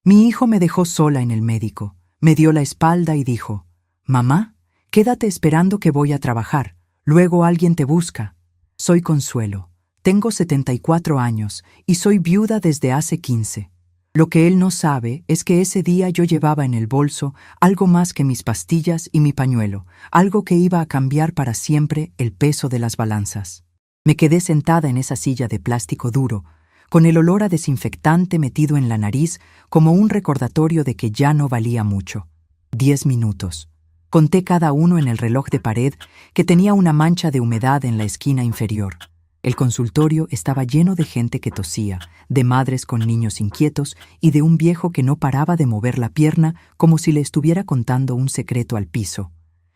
Mi hijo me dejó sola en el médico, me dio la espalda y dijo: «Mamá, quédate esperando que voy a trabajar, luego alguien te busca». Soy Consuelo, tengo 74 años y soy viuda desde hace 15. Lo que él no sabe es que ese día yo llevaba en el bolso algo más que mis pastillas y mi pañuelo, algo que iba a cambiar para siempre el peso de las balanzas. Me quedé sentada en esa silla de plástico duro, con el olor a desinfectante metido en la nariz como un recordatorio de que ya no valía mucho. 10 minutos. Conté cada uno en el reloj de pared que tenía una mancha de humedad en la esquina inferior. El consultorio estaba lleno de gente que tosía, de madres con niños inquietos y de un viejo que no paraba de mover la pierna como si le estuviera contando un secreto al piso.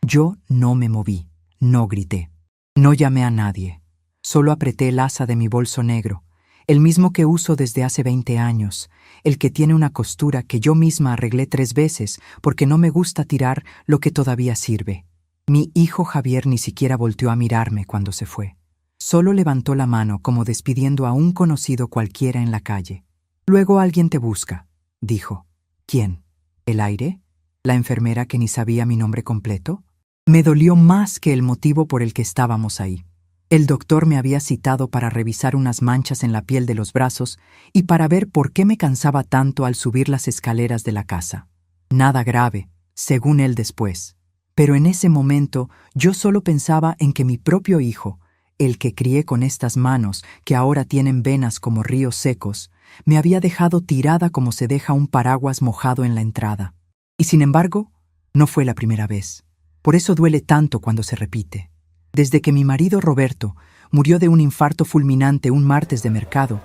Yo no me moví, no grité, no llamé a nadie. Solo apreté el asa de mi bolso negro, el mismo que uso desde hace 20 años, el que tiene una costura que yo misma arreglé 3 veces porque no me gusta tirar lo que todavía sirve. Mi hijo Javier ni siquiera volteó a mirarme cuando se fue. Solo levantó la mano como despidiendo a un conocido cualquiera en la calle. «Luego alguien te busca», dijo. «¿Quién? ¿El aire? ¿La enfermera que ni sabía mi nombre completo?» Me dolió más que el motivo por el que estábamos ahí. El doctor me había citado para revisar unas manchas en la piel de los brazos y para ver por qué me cansaba tanto al subir las escaleras de la casa. Nada grave, según él después. Pero en ese momento yo solo pensaba en que mi propio hijo, el que crié con estas manos que ahora tienen venas como ríos secos, me había dejado tirada como se deja un paraguas mojado en la entrada. Y sin embargo, no fue la primera vez. Por eso duele tanto cuando se repite. Desde que mi marido Roberto murió de un infarto fulminante un martes de mercado,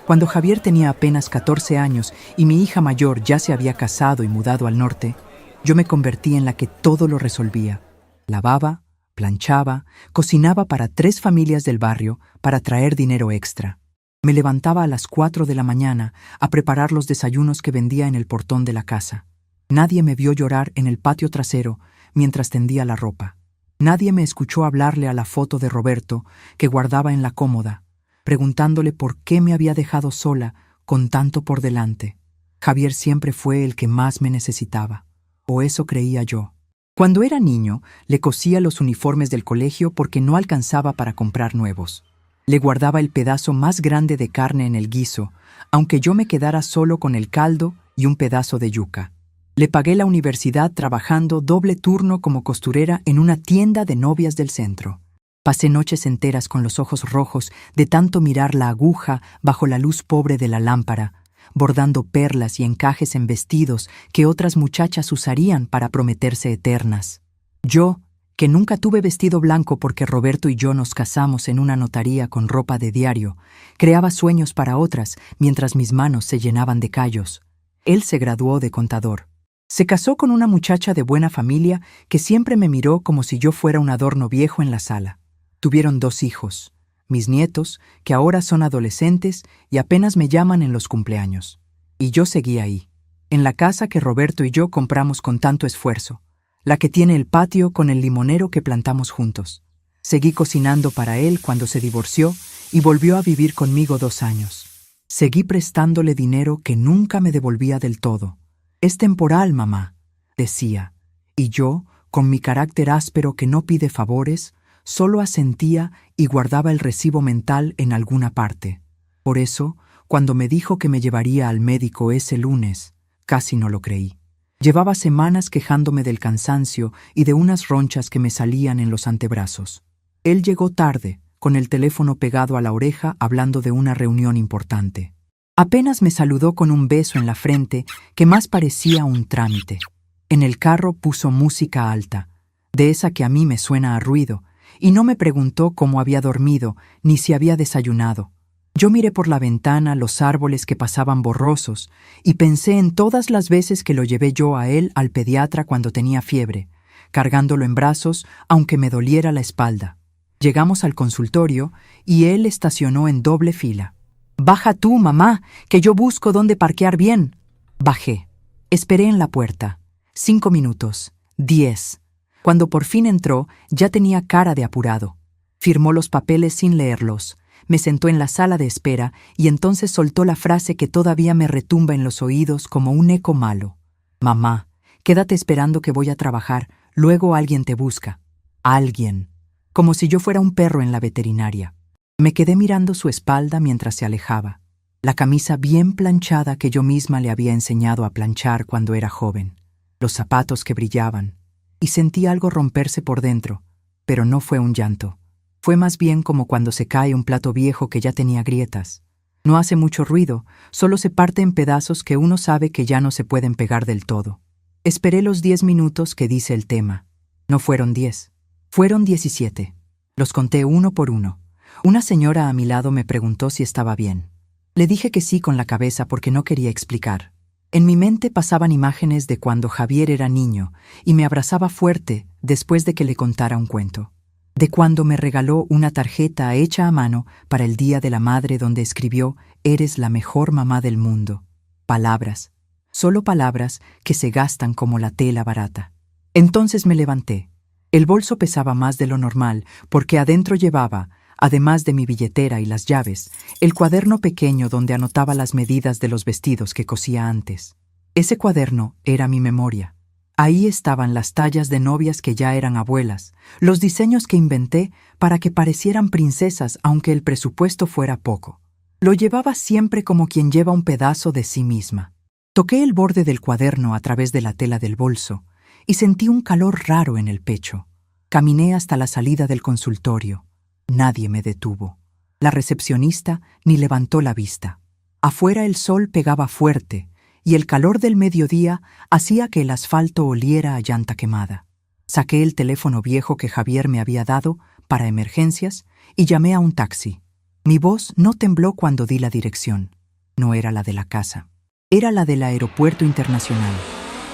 cuando Javier tenía apenas 14 años y mi hija mayor ya se había casado y mudado al norte, yo me convertí en la que todo lo resolvía. Lavaba, planchaba, cocinaba para 3 familias del barrio para traer dinero extra. Me levantaba a las 4 de la mañana a preparar los desayunos que vendía en el portón de la casa. Nadie me vio llorar en el patio trasero mientras tendía la ropa. Nadie me escuchó hablarle a la foto de Roberto que guardaba en la cómoda, preguntándole por qué me había dejado sola con tanto por delante. Javier siempre fue el que más me necesitaba, o eso creía yo. Cuando era niño, le cosía los uniformes del colegio porque no alcanzaba para comprar nuevos. Le guardaba el pedazo más grande de carne en el guiso, aunque yo me quedara solo con el caldo y un pedazo de yuca. Le pagué la universidad trabajando doble turno como costurera en una tienda de novias del centro. Pasé noches enteras con los ojos rojos de tanto mirar la aguja bajo la luz pobre de la lámpara, bordando perlas y encajes en vestidos que otras muchachas usarían para prometerse eternas. Yo, que nunca tuve vestido blanco porque Roberto y yo nos casamos en una notaría con ropa de diario, creaba sueños para otras mientras mis manos se llenaban de callos. Él se graduó de contador. Se casó con una muchacha de buena familia que siempre me miró como si yo fuera un adorno viejo en la sala. Tuvieron 2 hijos, mis nietos, que ahora son adolescentes y apenas me llaman en los cumpleaños. Y yo seguí ahí, en la casa que Roberto y yo compramos con tanto esfuerzo, la que tiene el patio con el limonero que plantamos juntos. Seguí cocinando para él cuando se divorció y volvió a vivir conmigo 2 años. Seguí prestándole dinero que nunca me devolvía del todo. «Es temporal, mamá», decía, y yo, con mi carácter áspero que no pide favores, solo asentía y guardaba el recibo mental en alguna parte. Por eso, cuando me dijo que me llevaría al médico ese lunes, casi no lo creí. Llevaba semanas quejándome del cansancio y de unas ronchas que me salían en los antebrazos. Él llegó tarde, con el teléfono pegado a la oreja hablando de una reunión importante. Apenas me saludó con un beso en la frente que más parecía un trámite. En el carro puso música alta, de esa que a mí me suena a ruido, y no me preguntó cómo había dormido ni si había desayunado. Yo miré por la ventana los árboles que pasaban borrosos y pensé en todas las veces que lo llevé yo a él al pediatra cuando tenía fiebre, cargándolo en brazos aunque me doliera la espalda. Llegamos al consultorio y él estacionó en doble fila. «Baja tú, mamá, que yo busco dónde parquear bien». Bajé. Esperé en la puerta. 5 minutos. 10. Cuando por fin entró, ya tenía cara de apurado. Firmó los papeles sin leerlos. me sentó en la sala de espera y entonces soltó la frase que todavía me retumba en los oídos como un eco malo. Mamá, quédate esperando que voy a trabajar, luego alguien te busca. Alguien. Como si yo fuera un perro en la veterinaria. Me quedé mirando su espalda mientras se alejaba. La camisa bien planchada que yo misma le había enseñado a planchar cuando era joven. Los zapatos que brillaban. Y sentí algo romperse por dentro, pero no fue un llanto. Fue más bien como cuando se cae un plato viejo que ya tenía grietas. No hace mucho ruido, solo se parte en pedazos que uno sabe que ya no se pueden pegar del todo. Esperé los 10 minutos que dice el tema. No fueron 10. Fueron 17. Los conté uno por uno. Una señora a mi lado me preguntó si estaba bien. Le dije que sí con la cabeza porque no quería explicar. En mi mente pasaban imágenes de cuando Javier era niño y me abrazaba fuerte después de que le contara un cuento. De cuando me regaló una tarjeta hecha a mano para el Día de la Madre donde escribió «Eres la mejor mamá del mundo». Palabras, solo palabras que se gastan como la tela barata. Entonces me levanté. El bolso pesaba más de lo normal porque adentro llevaba, además de mi billetera y las llaves, el cuaderno pequeño donde anotaba las medidas de los vestidos que cosía antes. Ese cuaderno era mi memoria. Ahí estaban las tallas de novias que ya eran abuelas, los diseños que inventé para que parecieran princesas aunque el presupuesto fuera poco. Lo llevaba siempre como quien lleva un pedazo de sí misma. Toqué el borde del cuaderno a través de la tela del bolso y sentí un calor raro en el pecho. Caminé hasta la salida del consultorio. Nadie me detuvo. La recepcionista ni levantó la vista. Afuera el sol pegaba fuerte y el calor del mediodía hacía que el asfalto oliera a llanta quemada. Saqué el teléfono viejo que Javier me había dado para emergencias y llamé a un taxi. Mi voz no tembló cuando di la dirección. No era la de la casa. Era la del aeropuerto internacional.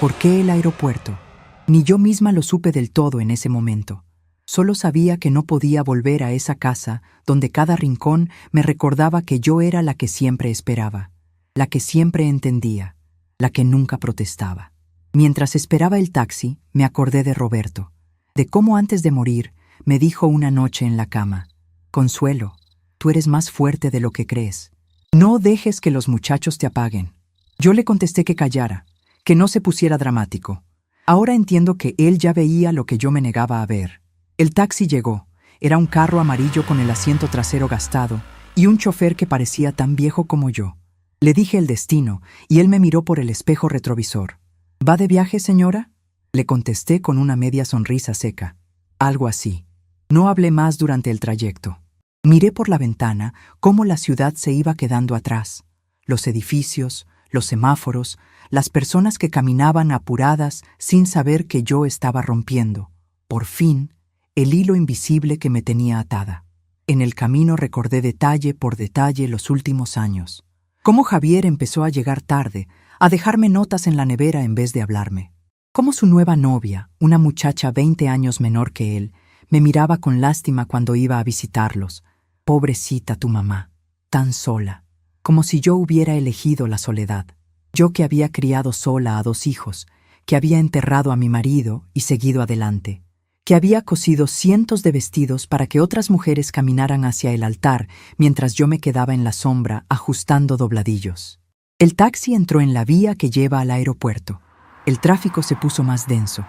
¿Por qué el aeropuerto? Ni yo misma lo supe del todo en ese momento. Solo sabía que no podía volver a esa casa donde cada rincón me recordaba que yo era la que siempre esperaba, la que siempre entendía, la que nunca protestaba. Mientras esperaba el taxi, me acordé de Roberto, de cómo antes de morir me dijo una noche en la cama: «Consuelo, tú eres más fuerte de lo que crees. No dejes que los muchachos te apaguen». Yo le contesté que callara, que no se pusiera dramático. Ahora entiendo que él ya veía lo que yo me negaba a ver. El taxi llegó. Era un carro amarillo con el asiento trasero gastado y un chofer que parecía tan viejo como yo. Le dije el destino y él me miró por el espejo retrovisor. «¿Va de viaje, señora?», le contesté con una media sonrisa seca. Algo así. No hablé más durante el trayecto. Miré por la ventana cómo la ciudad se iba quedando atrás. Los edificios, los semáforos, las personas que caminaban apuradas sin saber que yo estaba rompiendo, por fin, el hilo invisible que me tenía atada. En el camino recordé detalle por detalle los últimos años. Cómo Javier empezó a llegar tarde, a dejarme notas en la nevera en vez de hablarme. Cómo su nueva novia, una muchacha 20 años menor que él, me miraba con lástima cuando iba a visitarlos. Pobrecita tu mamá, tan sola, como si yo hubiera elegido la soledad. Yo que había criado sola a 2 hijos, que había enterrado a mi marido y seguido adelante, que había cosido cientos de vestidos para que otras mujeres caminaran hacia el altar mientras yo me quedaba en la sombra ajustando dobladillos. El taxi entró en la vía que lleva al aeropuerto. El tráfico se puso más denso.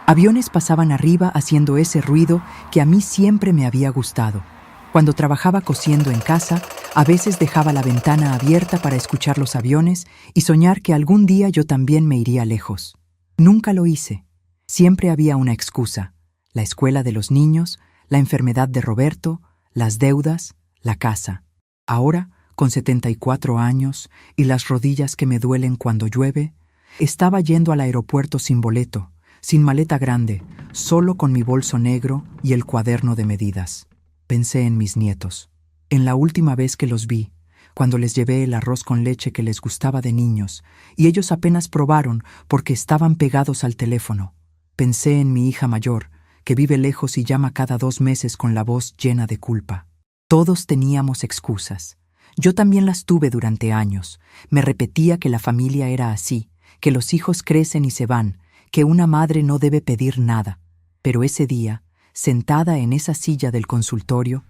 Aviones pasaban arriba haciendo ese ruido que a mí siempre me había gustado. Cuando trabajaba cosiendo en casa, a veces dejaba la ventana abierta para escuchar los aviones y soñar que algún día yo también me iría lejos. Nunca lo hice. Siempre había una excusa: la escuela de los niños, la enfermedad de Roberto, las deudas, la casa. Ahora, con 74 años y las rodillas que me duelen cuando llueve, estaba yendo al aeropuerto sin boleto, sin maleta grande, solo con mi bolso negro y el cuaderno de medidas. Pensé en mis nietos, en la última vez que los vi, cuando les llevé el arroz con leche que les gustaba de niños, y ellos apenas probaron porque estaban pegados al teléfono. Pensé en mi hija mayor, que vive lejos y llama cada 2 meses con la voz llena de culpa. Todos teníamos excusas. Yo también las tuve durante años. Me repetía que la familia era así, que los hijos crecen y se van, que una madre no debe pedir nada. Pero ese día, sentada en esa silla del consultorio,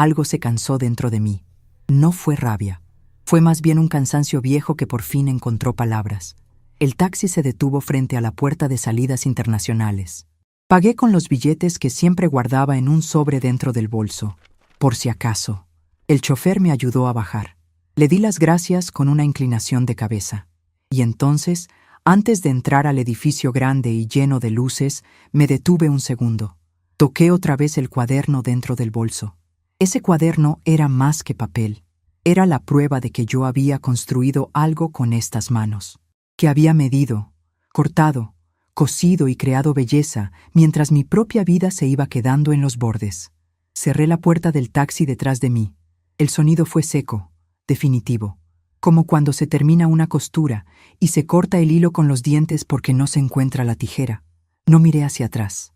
algo se cansó dentro de mí. No fue rabia. Fue más bien un cansancio viejo que por fin encontró palabras. El taxi se detuvo frente a la puerta de salidas internacionales. Pagué con los billetes que siempre guardaba en un sobre dentro del bolso, por si acaso. El chofer me ayudó a bajar. Le di las gracias con una inclinación de cabeza. Y entonces, antes de entrar al edificio grande y lleno de luces, me detuve un segundo. Toqué otra vez el cuaderno dentro del bolso. Ese cuaderno era más que papel. Era la prueba de que yo había construido algo con estas manos. Que había medido, cortado, cosido y creado belleza mientras mi propia vida se iba quedando en los bordes. Cerré la puerta del taxi detrás de mí. El sonido fue seco, definitivo, como cuando se termina una costura y se corta el hilo con los dientes porque no se encuentra la tijera. No miré hacia atrás.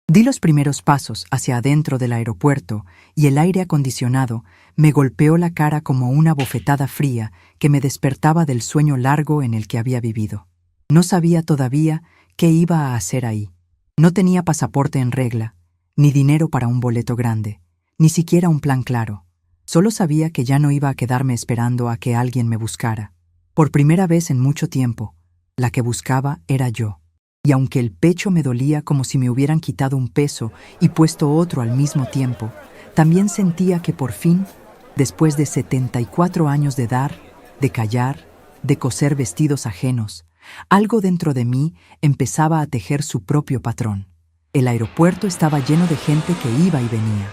Di los primeros pasos hacia adentro del aeropuerto y el aire acondicionado me golpeó la cara como una bofetada fría que me despertaba del sueño largo en el que había vivido. No sabía todavía qué iba a hacer ahí. No tenía pasaporte en regla, ni dinero para un boleto grande, ni siquiera un plan claro. Solo sabía que ya no iba a quedarme esperando a que alguien me buscara. Por primera vez en mucho tiempo, la que buscaba era yo. Y aunque el pecho me dolía como si me hubieran quitado un peso y puesto otro al mismo tiempo, también sentía que por fin, después de 74 años de dar, de callar, de coser vestidos ajenos, algo dentro de mí empezaba a tejer su propio patrón. El aeropuerto estaba lleno de gente que iba y venía.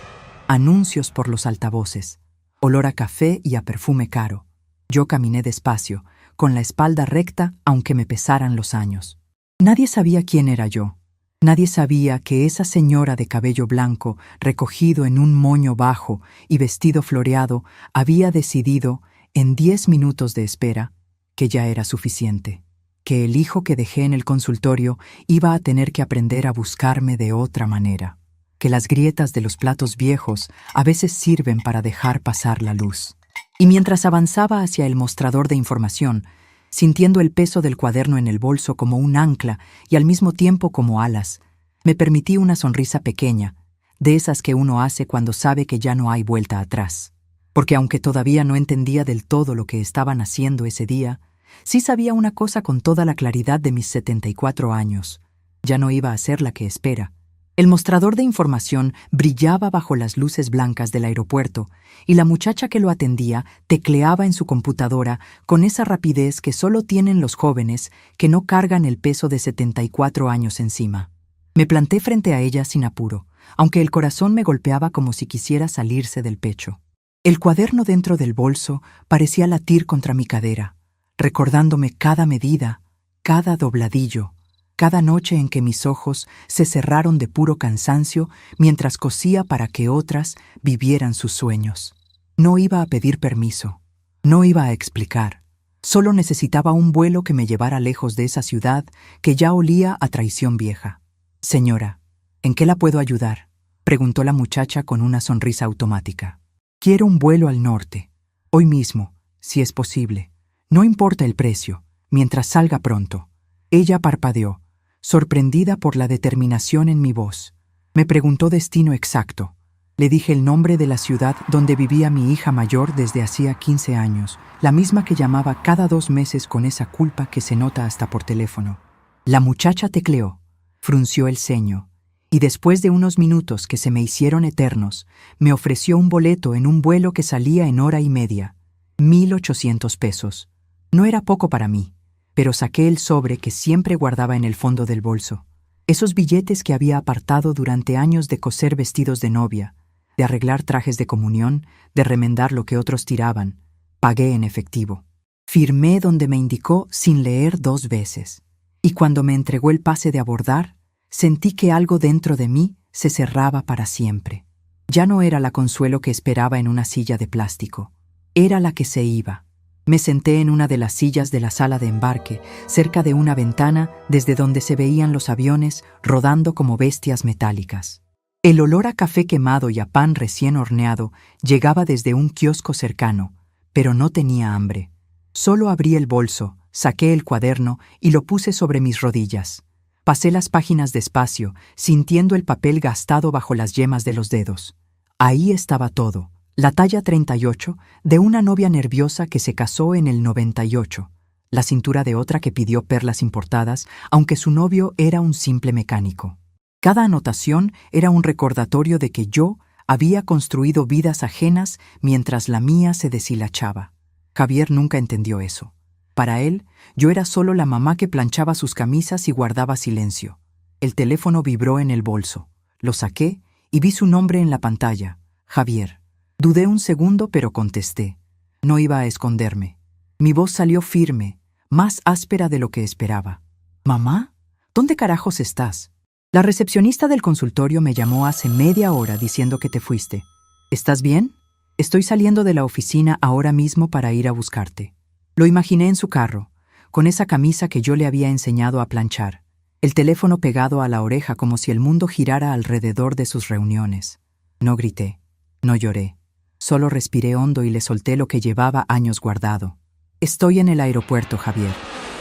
Anuncios por los altavoces, olor a café y a perfume caro. Yo caminé despacio, con la espalda recta aunque me pesaran los años. Nadie sabía quién era yo. Nadie sabía que esa señora de cabello blanco, recogido en un moño bajo y vestido floreado, había decidido, en 10 minutos de espera, que ya era suficiente. Que el hijo que dejé en el consultorio iba a tener que aprender a buscarme de otra manera. Que las grietas de los platos viejos a veces sirven para dejar pasar la luz. Y mientras avanzaba hacia el mostrador de información, sintiendo el peso del cuaderno en el bolso como un ancla y al mismo tiempo como alas, me permití una sonrisa pequeña, de esas que uno hace cuando sabe que ya no hay vuelta atrás. Porque aunque todavía no entendía del todo lo que estaban haciendo ese día, sí sabía una cosa con toda la claridad de mis 74 años. Ya no iba a ser la que espera. El mostrador de información brillaba bajo las luces blancas del aeropuerto y la muchacha que lo atendía tecleaba en su computadora con esa rapidez que solo tienen los jóvenes que no cargan el peso de 74 años encima. Me planté frente a ella sin apuro, aunque el corazón me golpeaba como si quisiera salirse del pecho. El cuaderno dentro del bolso parecía latir contra mi cadera, recordándome cada medida, cada dobladillo, cada noche en que mis ojos se cerraron de puro cansancio mientras cosía para que otras vivieran sus sueños. No iba a pedir permiso, no iba a explicar. Solo necesitaba un vuelo que me llevara lejos de esa ciudad que ya olía a traición vieja. «Señora, ¿en qué la puedo ayudar?», preguntó la muchacha con una sonrisa automática. «Quiero un vuelo al norte, hoy mismo, si es posible. No importa el precio, mientras salga pronto». Ella parpadeó, sorprendida por la determinación en mi voz. Me preguntó destino exacto. Le dije el nombre de la ciudad donde vivía mi hija mayor desde hacía 15 años, la misma que llamaba cada 2 meses con esa culpa que se nota hasta por teléfono. La muchacha tecleó, frunció el ceño, y después de unos minutos que se me hicieron eternos, me ofreció un boleto en un vuelo que salía en hora y media. 1,800 pesos. No era poco para mí, pero saqué el sobre que siempre guardaba en el fondo del bolso. Esos billetes que había apartado durante años de coser vestidos de novia, de arreglar trajes de comunión, de remendar lo que otros tiraban. Pagué en efectivo. Firmé donde me indicó sin leer 2 veces. Y cuando me entregó el pase de abordar, sentí que algo dentro de mí se cerraba para siempre. Ya no era la Consuelo que esperaba en una silla de plástico. Era la que se iba. Me senté en una de las sillas de la sala de embarque, cerca de una ventana desde donde se veían los aviones rodando como bestias metálicas. El olor a café quemado y a pan recién horneado llegaba desde un kiosco cercano, pero no tenía hambre. Solo abrí el bolso, saqué el cuaderno y lo puse sobre mis rodillas. Pasé las páginas despacio, sintiendo el papel gastado bajo las yemas de los dedos. Ahí estaba todo. La talla 38 de una novia nerviosa que se casó en el 98. La cintura de otra que pidió perlas importadas, aunque su novio era un simple mecánico. Cada anotación era un recordatorio de que yo había construido vidas ajenas mientras la mía se deshilachaba. Javier nunca entendió eso. Para él, yo era solo la mamá que planchaba sus camisas y guardaba silencio. El teléfono vibró en el bolso. Lo saqué y vi su nombre en la pantalla, Javier. Dudé un segundo, pero contesté. No iba a esconderme. Mi voz salió firme, más áspera de lo que esperaba. «¿Mamá? ¿Dónde carajos estás?» La recepcionista del consultorio me llamó hace media hora diciendo que te fuiste. ¿Estás bien? Estoy saliendo de la oficina ahora mismo para ir a buscarte. Lo imaginé en su carro, con esa camisa que yo le había enseñado a planchar, el teléfono pegado a la oreja como si el mundo girara alrededor de sus reuniones. No grité, no lloré, solo respiré hondo y le solté lo que llevaba años guardado. Estoy en el aeropuerto, Javier.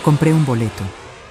Compré un boleto.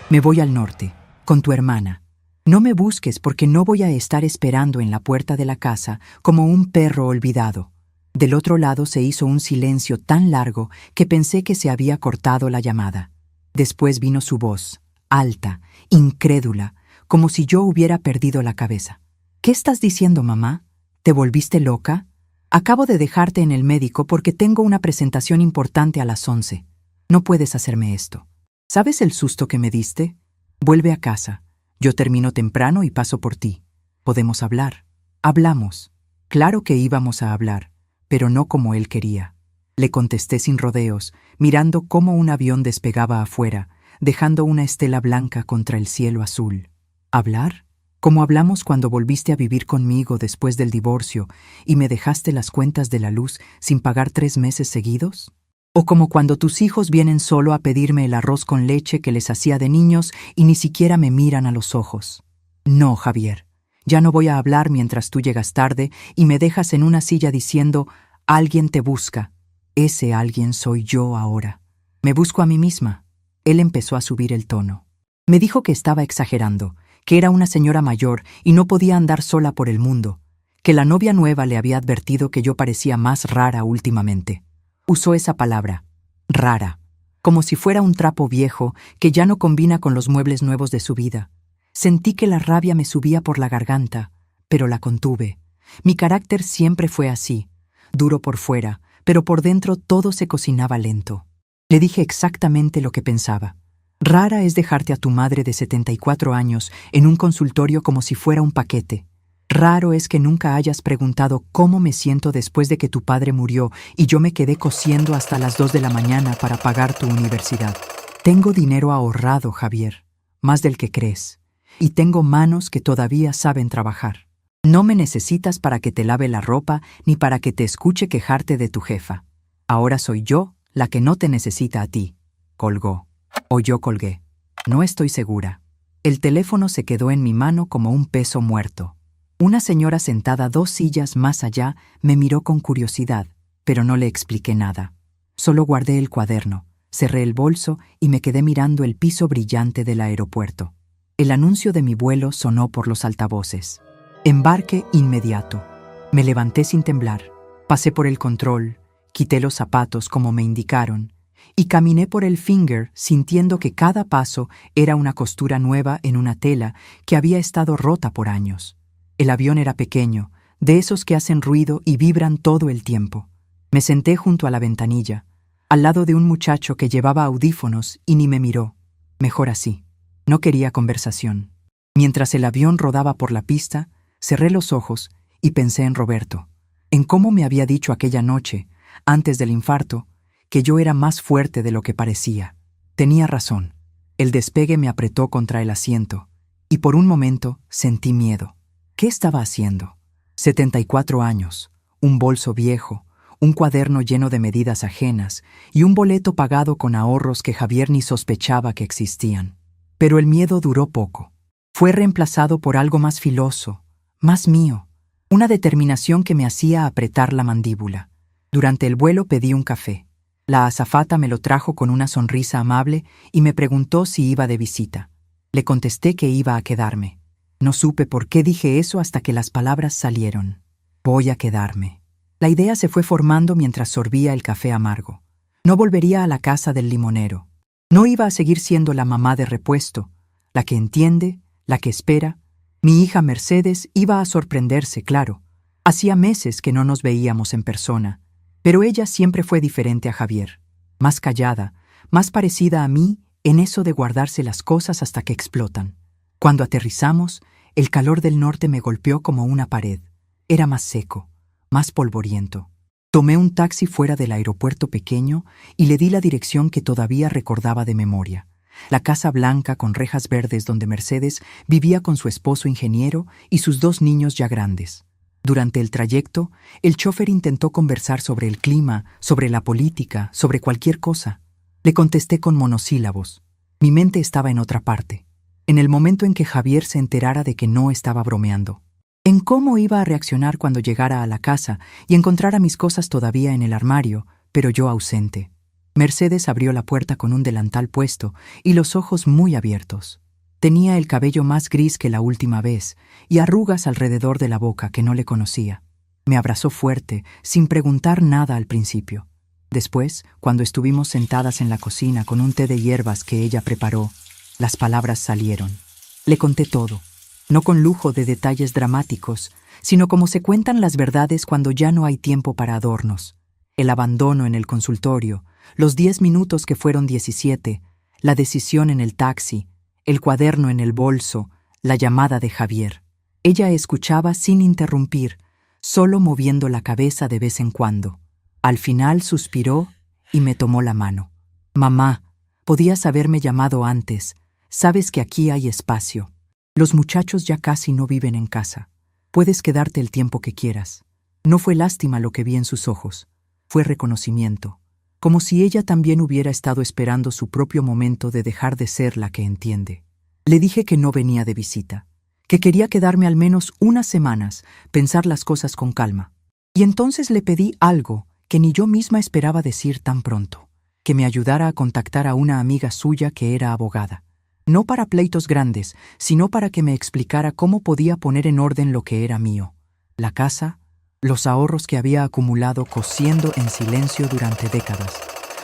Me voy al norte, con tu hermana. No me busques porque no voy a estar esperando en la puerta de la casa como un perro olvidado. Del otro lado se hizo un silencio tan largo que pensé que se había cortado la llamada. Después vino su voz, alta, incrédula, como si yo hubiera perdido la cabeza. ¿Qué estás diciendo, mamá? ¿Te volviste loca? Acabo de dejarte en el médico porque tengo una presentación importante a las 11. No puedes hacerme esto. ¿Sabes el susto que me diste? Vuelve a casa. Yo termino temprano y paso por ti. Podemos hablar. Hablamos. Claro que íbamos a hablar, pero no como él quería. Le contesté sin rodeos, mirando cómo un avión despegaba afuera, dejando una estela blanca contra el cielo azul. ¿Hablar? Como hablamos cuando volviste a vivir conmigo después del divorcio y me dejaste las cuentas de la luz sin pagar 3 meses seguidos. ¿O como cuando tus hijos vienen solo a pedirme el arroz con leche que les hacía de niños y ni siquiera me miran a los ojos? No, Javier, ya no voy a hablar mientras tú llegas tarde y me dejas en una silla diciendo, alguien te busca. Ese alguien soy yo ahora. Me busco a mí misma. Él empezó a subir el tono. Me dijo que estaba exagerando, que era una señora mayor y no podía andar sola por el mundo, que la novia nueva le había advertido que yo parecía más rara últimamente. Usó esa palabra, rara, como si fuera un trapo viejo que ya no combina con los muebles nuevos de su vida. Sentí que la rabia me subía por la garganta, pero la contuve. Mi carácter siempre fue así, duro por fuera, pero por dentro todo se cocinaba lento. Le dije exactamente lo que pensaba. Rara es dejarte a tu madre de 74 años en un consultorio como si fuera un paquete. Raro es que nunca hayas preguntado cómo me siento después de que tu padre murió y yo me quedé cosiendo hasta las 2 de la mañana para pagar tu universidad. Tengo dinero ahorrado, Javier, más del que crees, y tengo manos que todavía saben trabajar. No me necesitas para que te lave la ropa ni para que te escuche quejarte de tu jefa. Ahora soy yo la que no te necesita a ti. Colgó. O yo colgué. No estoy segura. El teléfono se quedó en mi mano como un peso muerto. Una señora sentada 2 sillas más allá me miró con curiosidad, pero no le expliqué nada. Solo guardé el cuaderno, cerré el bolso y me quedé mirando el piso brillante del aeropuerto. El anuncio de mi vuelo sonó por los altavoces. Embarque inmediato. Me levanté sin temblar. Pasé por el control, quité los zapatos como me indicaron y caminé por el Finger sintiendo que cada paso era una costura nueva en una tela que había estado rota por años. El avión era pequeño, de esos que hacen ruido y vibran todo el tiempo. Me senté junto a la ventanilla, al lado de un muchacho que llevaba audífonos y ni me miró. Mejor así. No quería conversación. Mientras el avión rodaba por la pista, cerré los ojos y pensé en Roberto, en cómo me había dicho aquella noche, antes del infarto, que yo era más fuerte de lo que parecía. Tenía razón. El despegue me apretó contra el asiento, y por un momento sentí miedo. ¿Qué estaba haciendo? 74 años, un bolso viejo, un cuaderno lleno de medidas ajenas y un boleto pagado con ahorros que Javier ni sospechaba que existían. Pero el miedo duró poco. Fue reemplazado por algo más filoso, más mío, una determinación que me hacía apretar la mandíbula. Durante el vuelo pedí un café. La azafata me lo trajo con una sonrisa amable y me preguntó si iba de visita. Le contesté que iba a quedarme. No supe por qué dije eso hasta que las palabras salieron. Voy a quedarme. La idea se fue formando mientras sorbía el café amargo. No volvería a la casa del limonero. No iba a seguir siendo la mamá de repuesto, la que entiende, la que espera. Mi hija Mercedes iba a sorprenderse, claro. Hacía meses que no nos veíamos en persona, pero ella siempre fue diferente a Javier. Más callada, más parecida a mí en eso de guardarse las cosas hasta que explotan. Cuando aterrizamos, el calor del norte me golpeó como una pared. Era más seco, más polvoriento. Tomé un taxi fuera del aeropuerto pequeño y le di la dirección que todavía recordaba de memoria. La casa blanca con rejas verdes donde Mercedes vivía con su esposo ingeniero y sus 2 niños ya grandes. Durante el trayecto, el chofer intentó conversar sobre el clima, sobre la política, sobre cualquier cosa. Le contesté con monosílabos. Mi mente estaba en otra parte, en el momento en que Javier se enterara de que no estaba bromeando, en cómo iba a reaccionar cuando llegara a la casa y encontrara mis cosas todavía en el armario, pero yo ausente. Mercedes abrió la puerta con un delantal puesto y los ojos muy abiertos. Tenía el cabello más gris que la última vez y arrugas alrededor de la boca que no le conocía. Me abrazó fuerte, sin preguntar nada al principio. Después, cuando estuvimos sentadas en la cocina con un té de hierbas que ella preparó, las palabras salieron. Le conté todo, no con lujo de detalles dramáticos, sino como se cuentan las verdades cuando ya no hay tiempo para adornos. El abandono en el consultorio, los 10 minutos que fueron 17, la decisión en el taxi, el cuaderno en el bolso, la llamada de Javier. Ella escuchaba sin interrumpir, solo moviendo la cabeza de vez en cuando. Al final suspiró y me tomó la mano. Mamá, podías haberme llamado antes. Sabes que aquí hay espacio. Los muchachos ya casi no viven en casa. Puedes quedarte el tiempo que quieras. No fue lástima lo que vi en sus ojos. Fue reconocimiento. Como si ella también hubiera estado esperando su propio momento de dejar de ser la que entiende. Le dije que no venía de visita, que quería quedarme al menos unas semanas, pensar las cosas con calma. Y entonces le pedí algo que ni yo misma esperaba decir tan pronto, que me ayudara a contactar a una amiga suya que era abogada. No para pleitos grandes, sino para que me explicara cómo podía poner en orden lo que era mío. La casa, los ahorros que había acumulado cociendo en silencio durante décadas.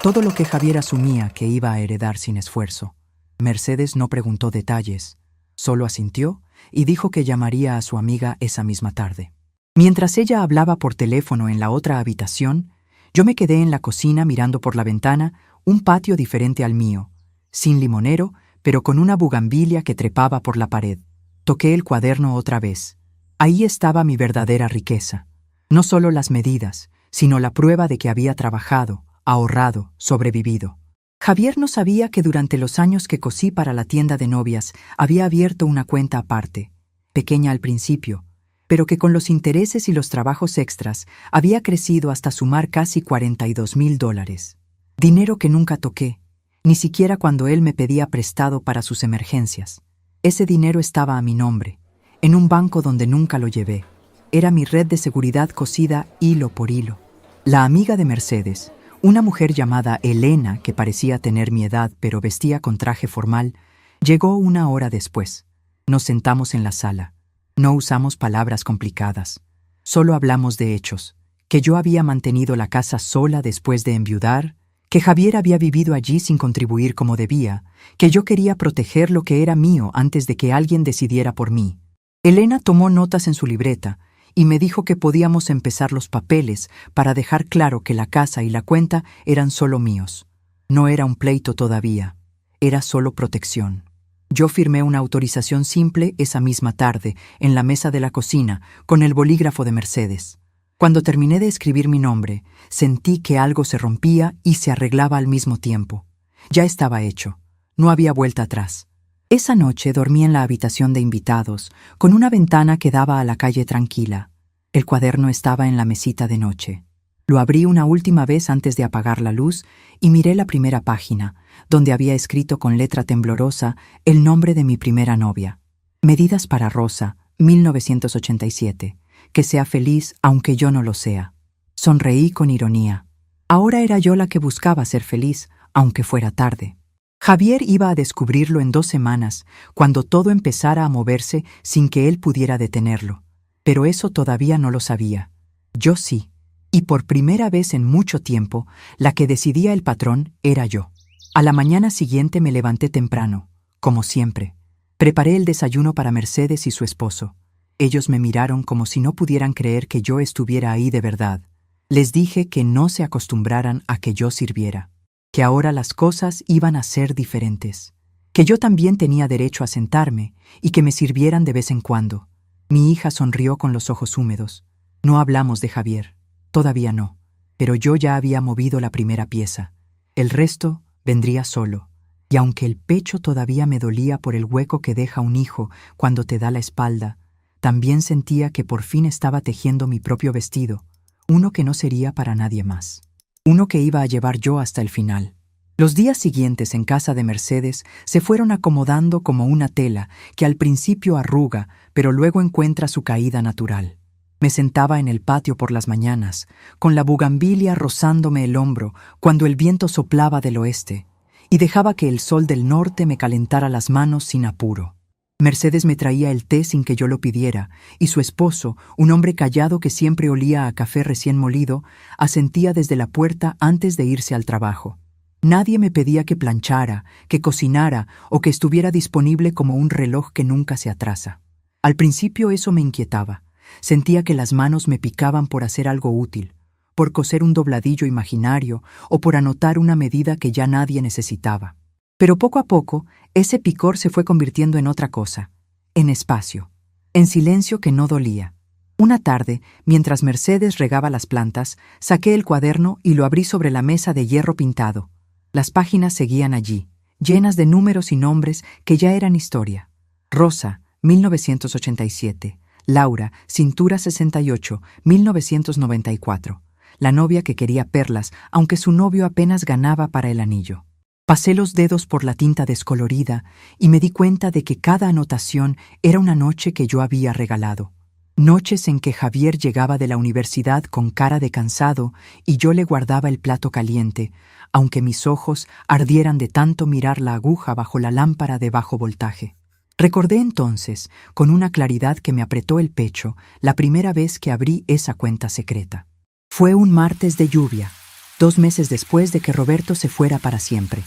Todo lo que Javier asumía que iba a heredar sin esfuerzo. Mercedes no preguntó detalles, solo asintió y dijo que llamaría a su amiga esa misma tarde. Mientras ella hablaba por teléfono en la otra habitación, yo me quedé en la cocina mirando por la ventana un patio diferente al mío, sin limonero, pero con una bugambilia que trepaba por la pared. Toqué el cuaderno otra vez. Ahí estaba mi verdadera riqueza. No solo las medidas, sino la prueba de que había trabajado, ahorrado, sobrevivido. Javier no sabía que durante los años que cosí para la tienda de novias había abierto una cuenta aparte, pequeña al principio, pero que con los intereses y los trabajos extras había crecido hasta sumar casi $42,000. Dinero que nunca toqué, ni siquiera cuando él me pedía prestado para sus emergencias. Ese dinero estaba a mi nombre, en un banco donde nunca lo llevé. Era mi red de seguridad cosida hilo por hilo. La amiga de Mercedes, una mujer llamada Elena, que parecía tener mi edad pero vestía con traje formal, llegó 1 hora después. Nos sentamos en la sala. No usamos palabras complicadas. Solo hablamos de hechos. Que yo había mantenido la casa sola después de enviudar, que Javier había vivido allí sin contribuir como debía, que yo quería proteger lo que era mío antes de que alguien decidiera por mí. Elena tomó notas en su libreta y me dijo que podíamos empezar los papeles para dejar claro que la casa y la cuenta eran solo míos. No era un pleito todavía, era solo protección. Yo firmé una autorización simple esa misma tarde, en la mesa de la cocina, con el bolígrafo de Mercedes. Cuando terminé de escribir mi nombre, sentí que algo se rompía y se arreglaba al mismo tiempo. Ya estaba hecho, no había vuelta atrás. Esa noche dormí en la habitación de invitados, con una ventana que daba a la calle tranquila. El cuaderno estaba en la mesita de noche. Lo abrí una última vez antes de apagar la luz y miré la primera página, donde había escrito con letra temblorosa el nombre de mi primera novia. Medidas para Rosa, 1987. Que sea feliz aunque yo no lo sea. Sonreí con ironía. Ahora era yo la que buscaba ser feliz, aunque fuera tarde. Javier iba a descubrirlo en 2 semanas, cuando todo empezara a moverse sin que él pudiera detenerlo. Pero eso todavía no lo sabía. Yo sí, y por primera vez en mucho tiempo, la que decidía el patrón era yo. A la mañana siguiente me levanté temprano, como siempre. Preparé el desayuno para Mercedes y su esposo. Ellos me miraron como si no pudieran creer que yo estuviera ahí de verdad. Les dije que no se acostumbraran a que yo sirviera, que ahora las cosas iban a ser diferentes, que yo también tenía derecho a sentarme y que me sirvieran de vez en cuando. Mi hija sonrió con los ojos húmedos. No hablamos de Javier, todavía no, pero yo ya había movido la primera pieza. El resto vendría solo, y aunque el pecho todavía me dolía por el hueco que deja un hijo cuando te da la espalda, también sentía que por fin estaba tejiendo mi propio vestido, uno que no sería para nadie más, uno que iba a llevar yo hasta el final. Los días siguientes en casa de Mercedes se fueron acomodando como una tela que al principio arruga, pero luego encuentra su caída natural. Me sentaba en el patio por las mañanas, con la bugambilia rozándome el hombro cuando el viento soplaba del oeste, y dejaba que el sol del norte me calentara las manos sin apuro. Mercedes me traía el té sin que yo lo pidiera, y su esposo, un hombre callado que siempre olía a café recién molido, asentía desde la puerta antes de irse al trabajo. Nadie me pedía que planchara, que cocinara o que estuviera disponible como un reloj que nunca se atrasa. Al principio eso me inquietaba. Sentía que las manos me picaban por hacer algo útil, por coser un dobladillo imaginario o por anotar una medida que ya nadie necesitaba. Pero poco a poco, ese picor se fue convirtiendo en otra cosa, en espacio, en silencio que no dolía. Una tarde, mientras Mercedes regaba las plantas, saqué el cuaderno y lo abrí sobre la mesa de hierro pintado. Las páginas seguían allí, llenas de números y nombres que ya eran historia. Rosa, 1987. Laura, cintura 68, 1994. La novia que quería perlas, aunque su novio apenas ganaba para el anillo. Pasé los dedos por la tinta descolorida y me di cuenta de que cada anotación era una noche que yo había regalado. Noches en que Javier llegaba de la universidad con cara de cansado y yo le guardaba el plato caliente, aunque mis ojos ardieran de tanto mirar la aguja bajo la lámpara de bajo voltaje. Recordé entonces, con una claridad que me apretó el pecho, la primera vez que abrí esa cuenta secreta. Fue un martes de lluvia, 2 meses después de que Roberto se fuera para siempre.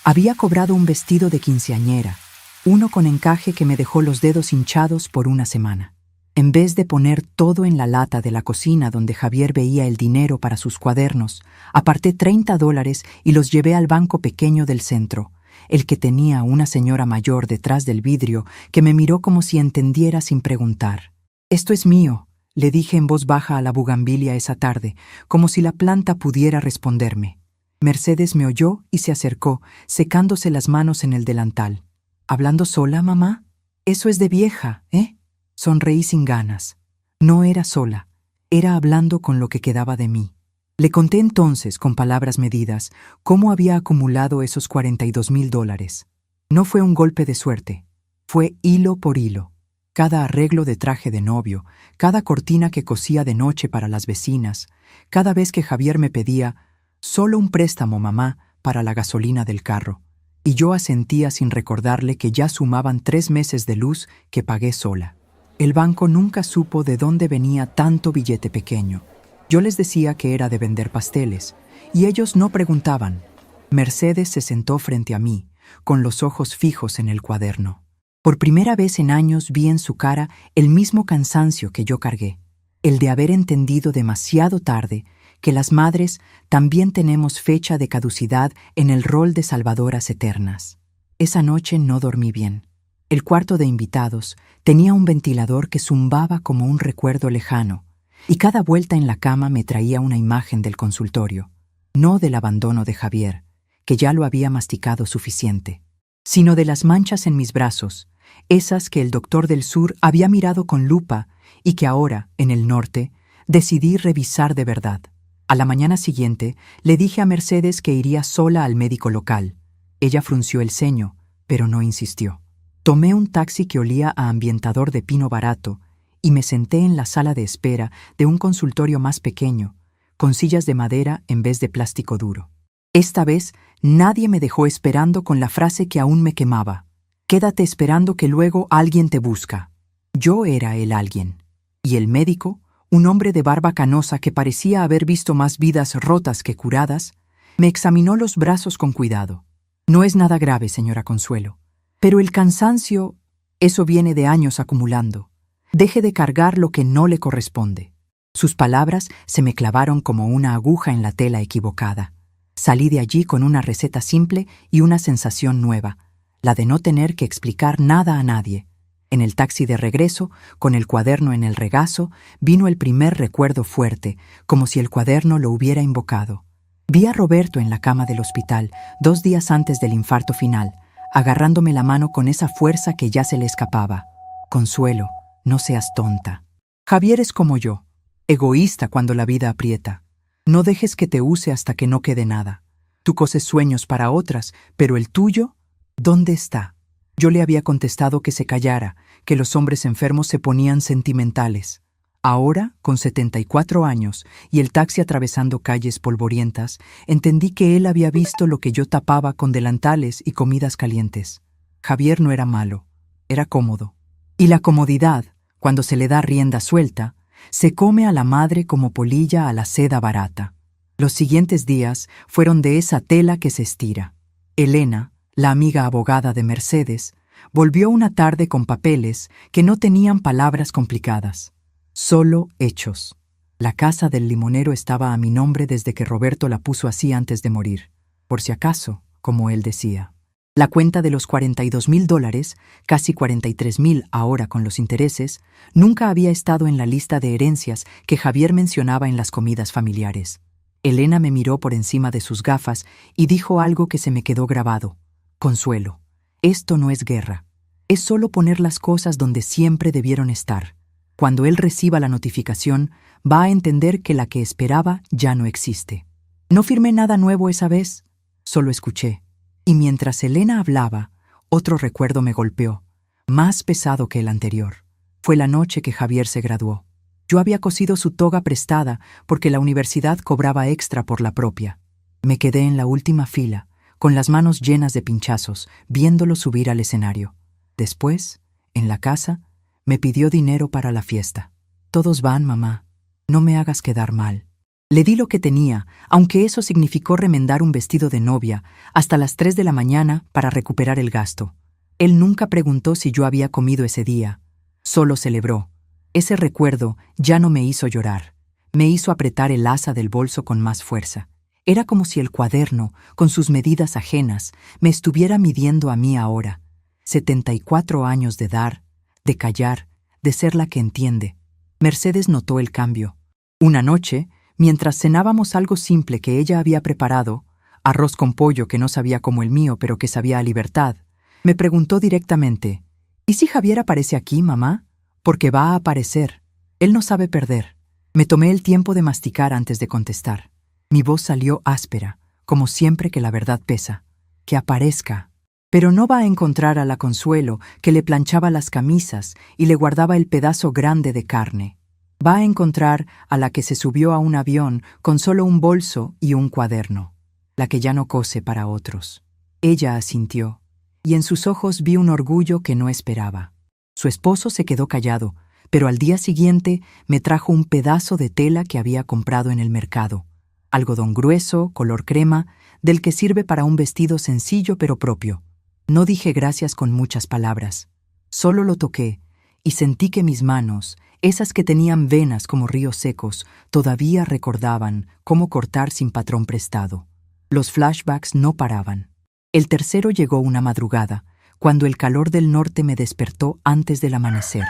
Había cobrado un vestido de quinceañera, uno con encaje que me dejó los dedos hinchados por una semana. En vez de poner todo en la lata de la cocina donde Javier veía el dinero para sus cuadernos, aparté $30 y los llevé al banco pequeño del centro, el que tenía una señora mayor detrás del vidrio que me miró como si entendiera sin preguntar. «Esto es mío», le dije en voz baja a la bugambilia esa tarde, como si la planta pudiera responderme. Mercedes me oyó y se acercó, secándose las manos en el delantal. «¿Hablando sola, mamá? Eso es de vieja, ¿eh?» Sonreí sin ganas. No era sola, era hablando con lo que quedaba de mí. Le conté entonces, con palabras medidas, cómo había acumulado esos $42,000. No fue un golpe de suerte, fue hilo por hilo. Cada arreglo de traje de novio, cada cortina que cosía de noche para las vecinas, cada vez que Javier me pedía «solo un préstamo, mamá, para la gasolina del carro», y yo asentía sin recordarle que ya sumaban 3 meses de luz que pagué sola. El banco nunca supo de dónde venía tanto billete pequeño. Yo les decía que era de vender pasteles, y ellos no preguntaban. Mercedes se sentó frente a mí, con los ojos fijos en el cuaderno. Por primera vez en años vi en su cara el mismo cansancio que yo cargué, el de haber entendido demasiado tarde que las madres también tenemos fecha de caducidad en el rol de salvadoras eternas. Esa noche no dormí bien. El cuarto de invitados tenía un ventilador que zumbaba como un recuerdo lejano, y cada vuelta en la cama me traía una imagen del consultorio, no del abandono de Javier, que ya lo había masticado suficiente, sino de las manchas en mis brazos, esas que el doctor del sur había mirado con lupa y que ahora, en el norte, decidí revisar de verdad. A la mañana siguiente le dije a Mercedes que iría sola al médico local. Ella frunció el ceño, pero no insistió. Tomé un taxi que olía a ambientador de pino barato y me senté en la sala de espera de un consultorio más pequeño, con sillas de madera en vez de plástico duro. Esta vez nadie me dejó esperando con la frase que aún me quemaba. «Quédate esperando que luego alguien te busca». Yo era el alguien, y el médico, Un hombre de barba canosa que parecía haber visto más vidas rotas que curadas, me examinó los brazos con cuidado. No es nada grave, señora Consuelo. Pero el cansancio, eso viene de años acumulando. Deje de cargar lo que no le corresponde. Sus palabras se me clavaron como una aguja en la tela equivocada. Salí de allí con una receta simple y una sensación nueva, la de no tener que explicar nada a nadie. En el taxi de regreso, con el cuaderno en el regazo, vino el primer recuerdo fuerte, como si el cuaderno lo hubiera invocado. Vi a Roberto en la cama del hospital, 2 días antes del infarto final, agarrándome la mano con esa fuerza que ya se le escapaba. Consuelo, no seas tonta. Javier es como yo, egoísta cuando la vida aprieta. No dejes que te use hasta que no quede nada. Tú coses sueños para otras, pero el tuyo, ¿dónde está? Yo le había contestado que se callara, que los hombres enfermos se ponían sentimentales. Ahora, con 74 años y el taxi atravesando calles polvorientas, entendí que él había visto lo que yo tapaba con delantales y comidas calientes. Javier no era malo, era cómodo. Y la comodidad, cuando se le da rienda suelta, se come a la madre como polilla a la seda barata. Los siguientes días fueron de esa tela que se estira. Elena, la amiga abogada de Mercedes, volvió una tarde con papeles que no tenían palabras complicadas, solo hechos. La casa del limonero estaba a mi nombre desde que Roberto la puso así antes de morir, por si acaso, como él decía. La cuenta de los $42,000, casi 43,000 ahora con los intereses, nunca había estado en la lista de herencias que Javier mencionaba en las comidas familiares. Elena me miró por encima de sus gafas y dijo algo que se me quedó grabado. Consuelo, esto no es guerra. Es solo poner las cosas donde siempre debieron estar. Cuando él reciba la notificación, va a entender que la que esperaba ya no existe. No firmé nada nuevo esa vez, solo escuché. Y mientras Elena hablaba, otro recuerdo me golpeó, más pesado que el anterior. Fue la noche que Javier se graduó. Yo había cosido su toga prestada porque la universidad cobraba extra por la propia. Me quedé en la última fila, con las manos llenas de pinchazos, viéndolo subir al escenario. Después, en la casa, me pidió dinero para la fiesta. Todos van, mamá. No me hagas quedar mal. Le di lo que tenía, aunque eso significó remendar un vestido de novia, hasta las 3 de la mañana para recuperar el gasto. Él nunca preguntó si yo había comido ese día. Solo celebró. Ese recuerdo ya no me hizo llorar. Me hizo apretar el asa del bolso con más fuerza. Era como si el cuaderno, con sus medidas ajenas, me estuviera midiendo a mí ahora. 74 años de dar, de callar, de ser la que entiende. Mercedes notó el cambio. Una noche, mientras cenábamos algo simple que ella había preparado, arroz con pollo que no sabía como el mío pero que sabía a libertad, me preguntó directamente, ¿y si Javier aparece aquí, mamá? Porque va a aparecer. Él no sabe perder. Me tomé el tiempo de masticar antes de contestar. Mi voz salió áspera, como siempre que la verdad pesa. Que aparezca. Pero no va a encontrar a la Consuelo que le planchaba las camisas y le guardaba el pedazo grande de carne. Va a encontrar a la que se subió a un avión con solo un bolso y un cuaderno, la que ya no cose para otros. Ella asintió, y en sus ojos vi un orgullo que no esperaba. Su esposo se quedó callado, pero al día siguiente me trajo un pedazo de tela que había comprado en el mercado, algodón grueso, color crema, del que sirve para un vestido sencillo pero propio. No dije gracias con muchas palabras, solo lo toqué, y sentí que mis manos, esas que tenían venas como ríos secos, todavía recordaban cómo cortar sin patrón prestado. Los flashbacks no paraban. El tercero llegó una madrugada, cuando el calor del norte me despertó antes del amanecer.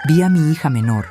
Vi a mi hija menor,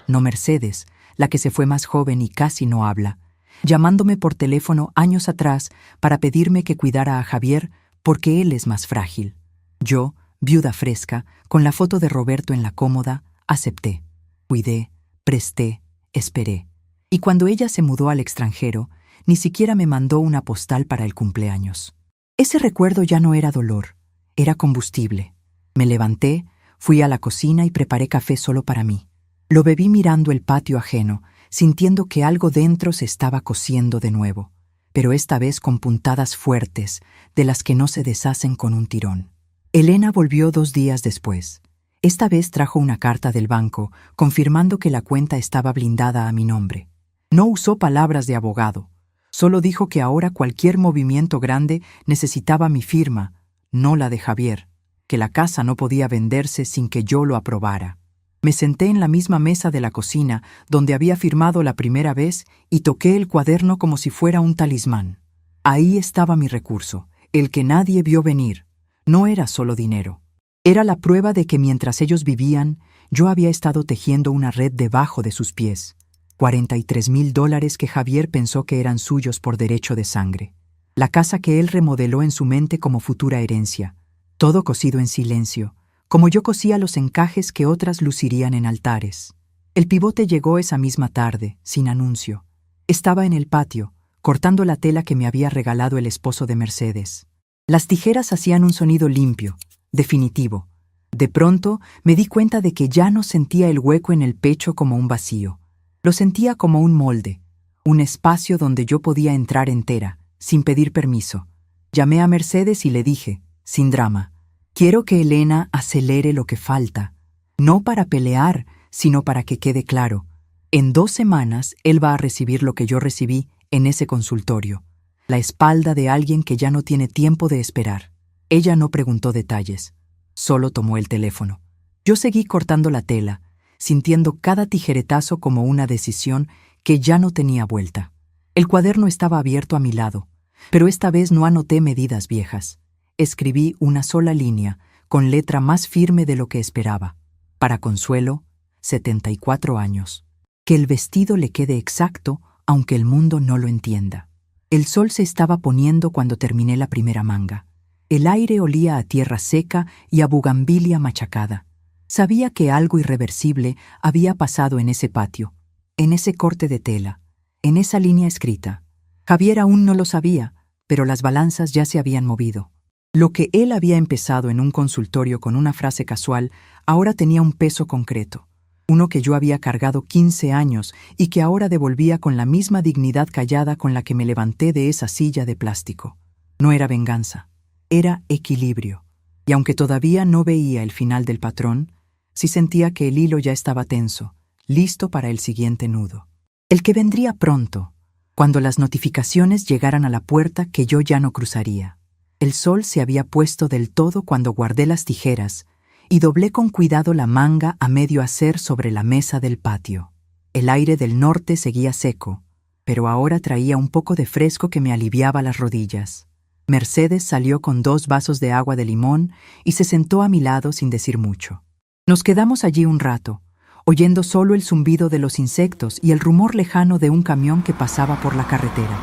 no Mercedes, la que se fue más joven y casi no habla, llamándome por teléfono años atrás para pedirme que cuidara a Javier porque él es más frágil. Yo, viuda fresca, con la foto de Roberto en la cómoda, acepté. Cuidé, presté, esperé. Y cuando ella se mudó al extranjero, ni siquiera me mandó una postal para el cumpleaños. Ese recuerdo ya no era dolor, era combustible. Me levanté, fui a la cocina y preparé café solo para mí. Lo bebí mirando el patio ajeno, sintiendo que algo dentro se estaba cociendo de nuevo, pero esta vez con puntadas fuertes, de las que no se deshacen con un tirón. Elena volvió 2 días después. Esta vez trajo una carta del banco confirmando que la cuenta estaba blindada a mi nombre. No usó palabras de abogado, solo dijo que ahora cualquier movimiento grande necesitaba mi firma, no la de Javier, que la casa no podía venderse sin que yo lo aprobara. Me senté en la misma mesa de la cocina donde había firmado la primera vez y toqué el cuaderno como si fuera un talismán. Ahí estaba mi recurso, el que nadie vio venir. No era solo dinero. Era la prueba de que mientras ellos vivían, yo había estado tejiendo una red debajo de sus pies. $43,000 que Javier pensó que eran suyos por derecho de sangre. La casa que él remodeló en su mente como futura herencia. Todo cosido en silencio, como yo cosía los encajes que otras lucirían en altares. El pivote llegó esa misma tarde, sin anuncio. Estaba en el patio, cortando la tela que me había regalado el esposo de Mercedes. Las tijeras hacían un sonido limpio, definitivo. De pronto me di cuenta de que ya no sentía el hueco en el pecho como un vacío. Lo sentía como un molde, un espacio donde yo podía entrar entera, sin pedir permiso. Llamé a Mercedes y le dije, sin drama, quiero que Elena acelere lo que falta, no para pelear, sino para que quede claro. En 2 semanas él va a recibir lo que yo recibí en ese consultorio, la espalda de alguien que ya no tiene tiempo de esperar. Ella no preguntó detalles, solo tomó el teléfono. Yo seguí cortando la tela, sintiendo cada tijeretazo como una decisión que ya no tenía vuelta. El cuaderno estaba abierto a mi lado, pero esta vez no anoté medidas viejas. Escribí una sola línea, con letra más firme de lo que esperaba. Para Consuelo, 74 años. Que el vestido le quede exacto, aunque el mundo no lo entienda. El sol se estaba poniendo cuando terminé la primera manga. El aire olía a tierra seca y a bugambilia machacada. Sabía que algo irreversible había pasado en ese patio, en ese corte de tela, en esa línea escrita. Javier aún no lo sabía, pero las balanzas ya se habían movido. Lo que él había empezado en un consultorio con una frase casual, ahora tenía un peso concreto. Uno que yo había cargado 15 años y que ahora devolvía con la misma dignidad callada con la que me levanté de esa silla de plástico. No era venganza, era equilibrio. Y aunque todavía no veía el final del patrón, sí sentía que el hilo ya estaba tenso, listo para el siguiente nudo. El que vendría pronto, cuando las notificaciones llegaran a la puerta que yo ya no cruzaría. El sol se había puesto del todo cuando guardé las tijeras y doblé con cuidado la manga a medio hacer sobre la mesa del patio. El aire del norte seguía seco, pero ahora traía un poco de fresco que me aliviaba las rodillas. Mercedes salió con 2 vasos de agua de limón y se sentó a mi lado sin decir mucho. Nos quedamos allí un rato, oyendo solo el zumbido de los insectos y el rumor lejano de un camión que pasaba por la carretera.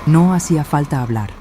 No hacía falta hablar.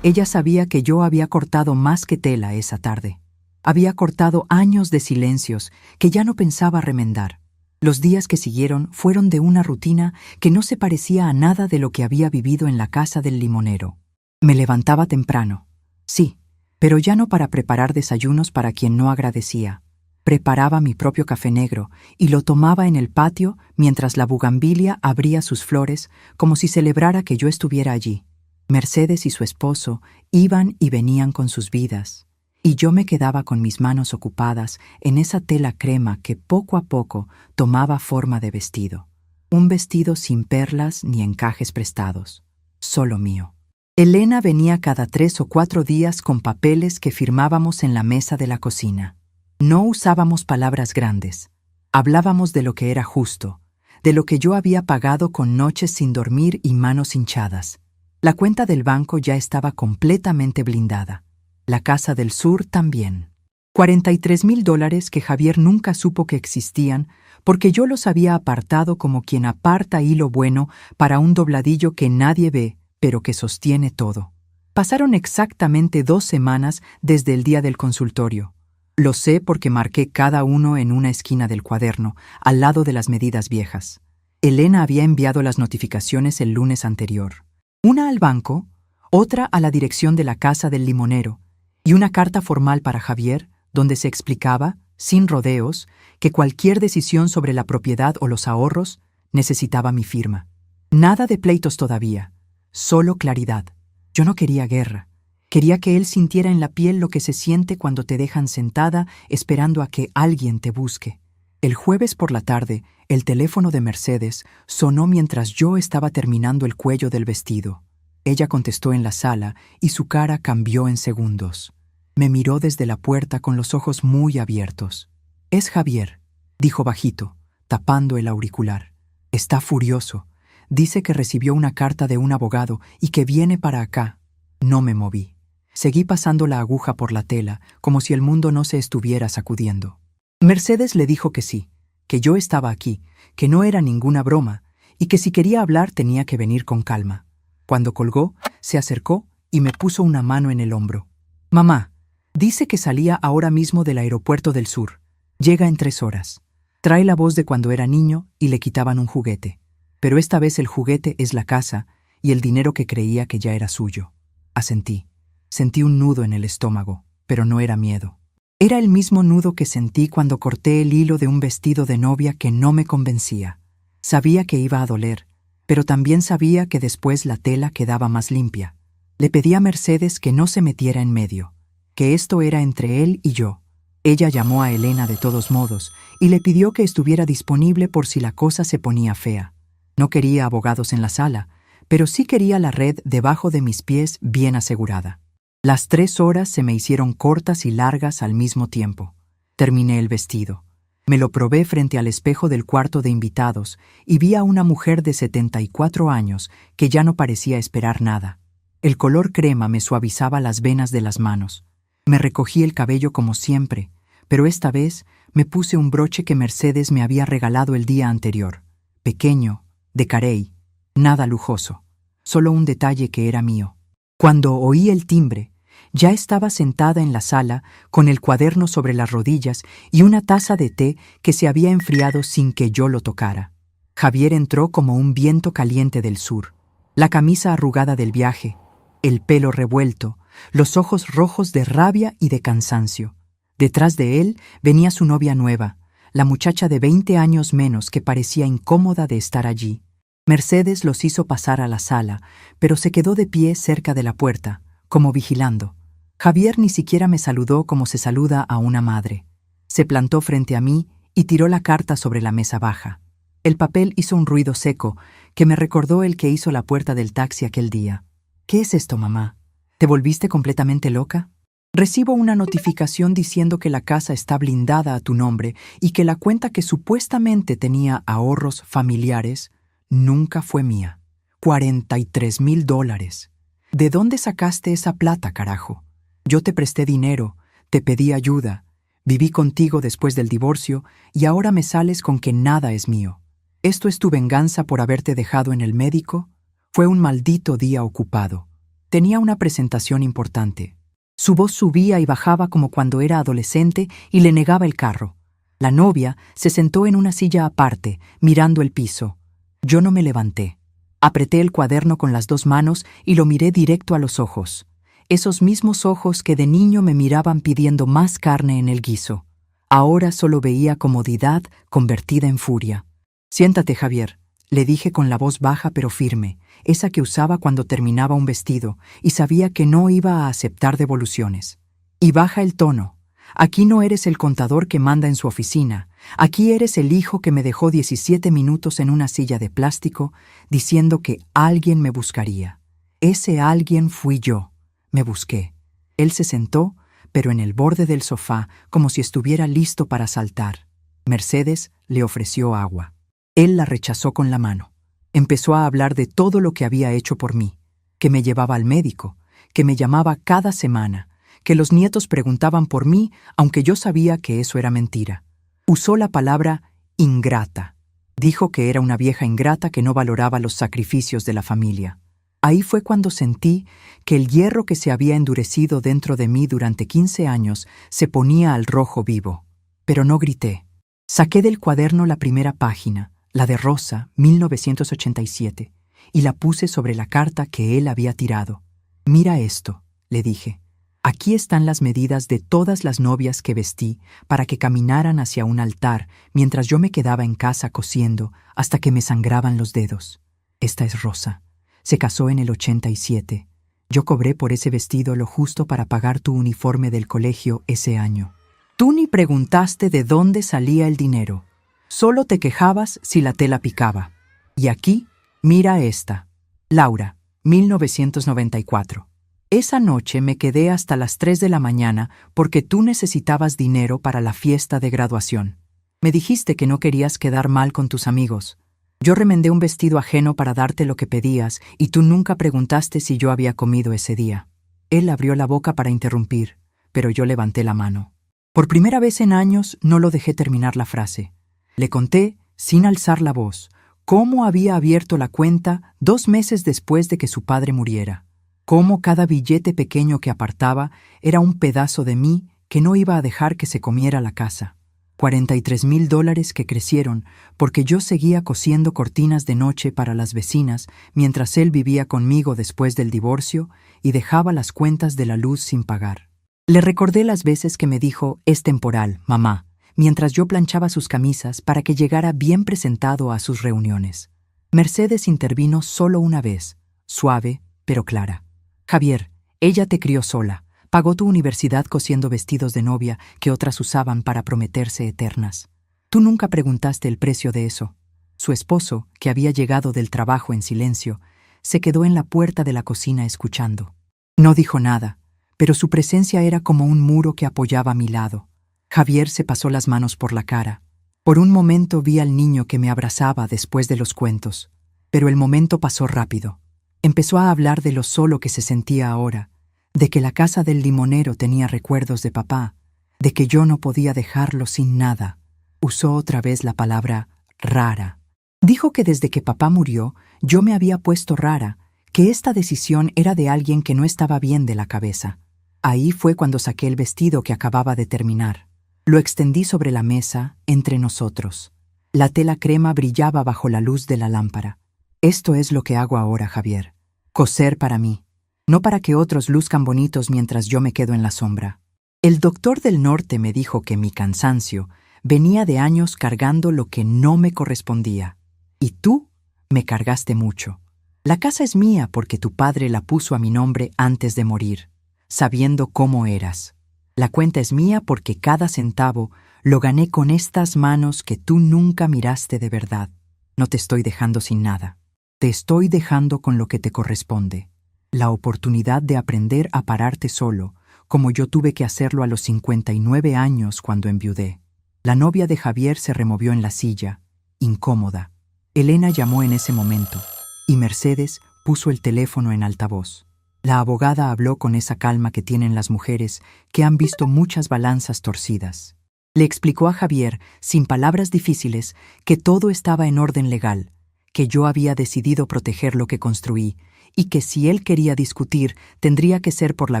Ella sabía que yo había cortado más que tela esa tarde. Había cortado años de silencios que ya no pensaba remendar. Los días que siguieron fueron de una rutina que no se parecía a nada de lo que había vivido en la casa del limonero. Me levantaba temprano, sí, pero ya no para preparar desayunos para quien no agradecía. Preparaba mi propio café negro y lo tomaba en el patio mientras la bugambilia abría sus flores como si celebrara que yo estuviera allí. Mercedes y su esposo iban y venían con sus vidas, y yo me quedaba con mis manos ocupadas en esa tela crema que poco a poco tomaba forma de vestido. Un vestido sin perlas ni encajes prestados, solo mío. Elena venía cada 3 o 4 días con papeles que firmábamos en la mesa de la cocina. No usábamos palabras grandes. Hablábamos de lo que era justo, de lo que yo había pagado con noches sin dormir y manos hinchadas. La cuenta del banco ya estaba completamente blindada. La casa del sur también. $43,000 que Javier nunca supo que existían porque yo los había apartado como quien aparta hilo bueno para un dobladillo que nadie ve, pero que sostiene todo. Pasaron exactamente 2 semanas desde el día del consultorio. Lo sé porque marqué cada uno en una esquina del cuaderno, al lado de las medidas viejas. Elena había enviado las notificaciones el lunes anterior. Una al banco, otra a la dirección de la casa del limonero, y una carta formal para Javier, donde se explicaba, sin rodeos, que cualquier decisión sobre la propiedad o los ahorros necesitaba mi firma. Nada de pleitos todavía, solo claridad. Yo no quería guerra. Quería que él sintiera en la piel lo que se siente cuando te dejan sentada esperando a que alguien te busque. El jueves por la tarde, el teléfono de Mercedes sonó mientras yo estaba terminando el cuello del vestido. Ella contestó en la sala y su cara cambió en segundos. Me miró desde la puerta con los ojos muy abiertos. «Es Javier», dijo bajito, tapando el auricular. «Está furioso. Dice que recibió una carta de un abogado y que viene para acá». No me moví. Seguí pasando la aguja por la tela, como si el mundo no se estuviera sacudiendo. Mercedes le dijo que sí, que yo estaba aquí, que no era ninguna broma, y que si quería hablar tenía que venir con calma. Cuando colgó, se acercó y me puso una mano en el hombro. «Mamá, dice que salía ahora mismo del aeropuerto del sur. Llega en 3 horas. Trae la voz de cuando era niño y le quitaban un juguete. Pero esta vez el juguete es la casa y el dinero que creía que ya era suyo». Asentí. Sentí un nudo en el estómago, pero no era miedo. Era el mismo nudo que sentí cuando corté el hilo de un vestido de novia que no me convencía. Sabía que iba a doler, pero también sabía que después la tela quedaba más limpia. Le pedí a Mercedes que no se metiera en medio, que esto era entre él y yo. Ella llamó a Elena de todos modos y le pidió que estuviera disponible por si la cosa se ponía fea. No quería abogados en la sala, pero sí quería la red debajo de mis pies bien asegurada. Las 3 horas se me hicieron cortas y largas al mismo tiempo. Terminé el vestido. Me lo probé frente al espejo del cuarto de invitados y vi a una mujer de 74 años que ya no parecía esperar nada. El color crema me suavizaba las venas de las manos. Me recogí el cabello como siempre, pero esta vez me puse un broche que Mercedes me había regalado el día anterior. Pequeño, de carey, nada lujoso, solo un detalle que era mío. Cuando oí el timbre, ya estaba sentada en la sala con el cuaderno sobre las rodillas y una taza de té que se había enfriado sin que yo lo tocara. Javier entró como un viento caliente del sur, la camisa arrugada del viaje, el pelo revuelto, los ojos rojos de rabia y de cansancio. Detrás de él venía su novia nueva, la muchacha de 20 años menos que parecía incómoda de estar allí. Mercedes los hizo pasar a la sala, pero se quedó de pie cerca de la puerta, como vigilando. Javier ni siquiera me saludó como se saluda a una madre. Se plantó frente a mí y tiró la carta sobre la mesa baja. El papel hizo un ruido seco que me recordó el que hizo la puerta del taxi aquel día. «¿Qué es esto, mamá? ¿Te volviste completamente loca? Recibo una notificación diciendo que la casa está blindada a tu nombre y que la cuenta que supuestamente tenía ahorros familiares nunca fue mía. $43,000. ¿De dónde sacaste esa plata, carajo? Yo te presté dinero, te pedí ayuda, viví contigo después del divorcio y ahora me sales con que nada es mío. ¿Esto es tu venganza por haberte dejado en el médico? Fue un maldito día ocupado. Tenía una presentación importante. Su voz subía y bajaba como cuando era adolescente y le negaba el carro. La novia se sentó en una silla aparte, mirando el piso. Yo no me levanté. Apreté el cuaderno con las 2 manos y lo miré directo a los ojos. Esos mismos ojos que de niño me miraban pidiendo más carne en el guiso. Ahora solo veía comodidad convertida en furia. «Siéntate, Javier», le dije con la voz baja pero firme, esa que usaba cuando terminaba un vestido y sabía que no iba a aceptar devoluciones. «Y baja el tono. Aquí no eres el contador que manda en su oficina. Aquí eres el hijo que me dejó 17 minutos en una silla de plástico diciendo que alguien me buscaría. Ese alguien fui yo. Me busqué». Él se sentó, pero en el borde del sofá, como si estuviera listo para saltar. Mercedes le ofreció agua. Él la rechazó con la mano. Empezó a hablar de todo lo que había hecho por mí, que me llevaba al médico, que me llamaba cada semana, que los nietos preguntaban por mí, aunque yo sabía que eso era mentira. Usó la palabra ingrata. Dijo que era una vieja ingrata que no valoraba los sacrificios de la familia. Ahí fue cuando sentí que el hierro que se había endurecido dentro de mí durante 15 años se ponía al rojo vivo. Pero no grité. Saqué del cuaderno la primera página, la de Rosa, 1987, y la puse sobre la carta que él había tirado. «Mira esto», le dije. «Aquí están las medidas de todas las novias que vestí para que caminaran hacia un altar mientras yo me quedaba en casa cosiendo hasta que me sangraban los dedos. Esta es Rosa. Se casó en el 87. Yo cobré por ese vestido lo justo para pagar tu uniforme del colegio ese año. Tú ni preguntaste de dónde salía el dinero. Solo te quejabas si la tela picaba. Y aquí, mira esta. Laura, 1994. Esa noche me quedé hasta las 3 de la mañana porque tú necesitabas dinero para la fiesta de graduación. Me dijiste que no querías quedar mal con tus amigos. Yo remendé un vestido ajeno para darte lo que pedías y tú nunca preguntaste si yo había comido ese día. Él abrió la boca para interrumpir, pero yo levanté la mano. Por primera vez en años no lo dejé terminar la frase. Le conté, sin alzar la voz, cómo había abierto la cuenta 2 meses después de que su padre muriera. Cómo cada billete pequeño que apartaba era un pedazo de mí que no iba a dejar que se comiera la casa. $43,000 que crecieron porque yo seguía cosiendo cortinas de noche para las vecinas mientras él vivía conmigo después del divorcio y dejaba las cuentas de la luz sin pagar. Le recordé las veces que me dijo, es temporal, mamá, mientras yo planchaba sus camisas para que llegara bien presentado a sus reuniones. Mercedes intervino solo una vez, suave pero clara. Javier, ella te crió sola. Pagó tu universidad cosiendo vestidos de novia que otras usaban para prometerse eternas. Tú nunca preguntaste el precio de eso. Su esposo, que había llegado del trabajo en silencio, se quedó en la puerta de la cocina escuchando. No dijo nada, pero su presencia era como un muro que apoyaba a mi lado. Javier se pasó las manos por la cara. Por un momento vi al niño que me abrazaba después de los cuentos, pero el momento pasó rápido. Empezó a hablar de lo solo que se sentía ahora, de que la casa del limonero tenía recuerdos de papá, de que yo no podía dejarlo sin nada. Usó otra vez la palabra rara. Dijo que desde que papá murió, yo me había puesto rara, que esta decisión era de alguien que no estaba bien de la cabeza. Ahí fue cuando saqué el vestido que acababa de terminar. Lo extendí sobre la mesa, entre nosotros. La tela crema brillaba bajo la luz de la lámpara. Esto es lo que hago ahora, Javier. Coser para mí. No para que otros luzcan bonitos mientras yo me quedo en la sombra. El doctor del norte me dijo que mi cansancio venía de años cargando lo que no me correspondía. Y tú me cargaste mucho. La casa es mía porque tu padre la puso a mi nombre antes de morir, sabiendo cómo eras. La cuenta es mía porque cada centavo lo gané con estas manos que tú nunca miraste de verdad. No te estoy dejando sin nada. Te estoy dejando con lo que te corresponde. La oportunidad de aprender a pararte solo, como yo tuve que hacerlo a los 59 años cuando enviudé. La novia de Javier se removió en la silla, incómoda. Elena llamó en ese momento, y Mercedes puso el teléfono en altavoz. La abogada habló con esa calma que tienen las mujeres que han visto muchas balanzas torcidas. Le explicó a Javier, sin palabras difíciles, que todo estaba en orden legal, que yo había decidido proteger lo que construí, y que si él quería discutir, tendría que ser por la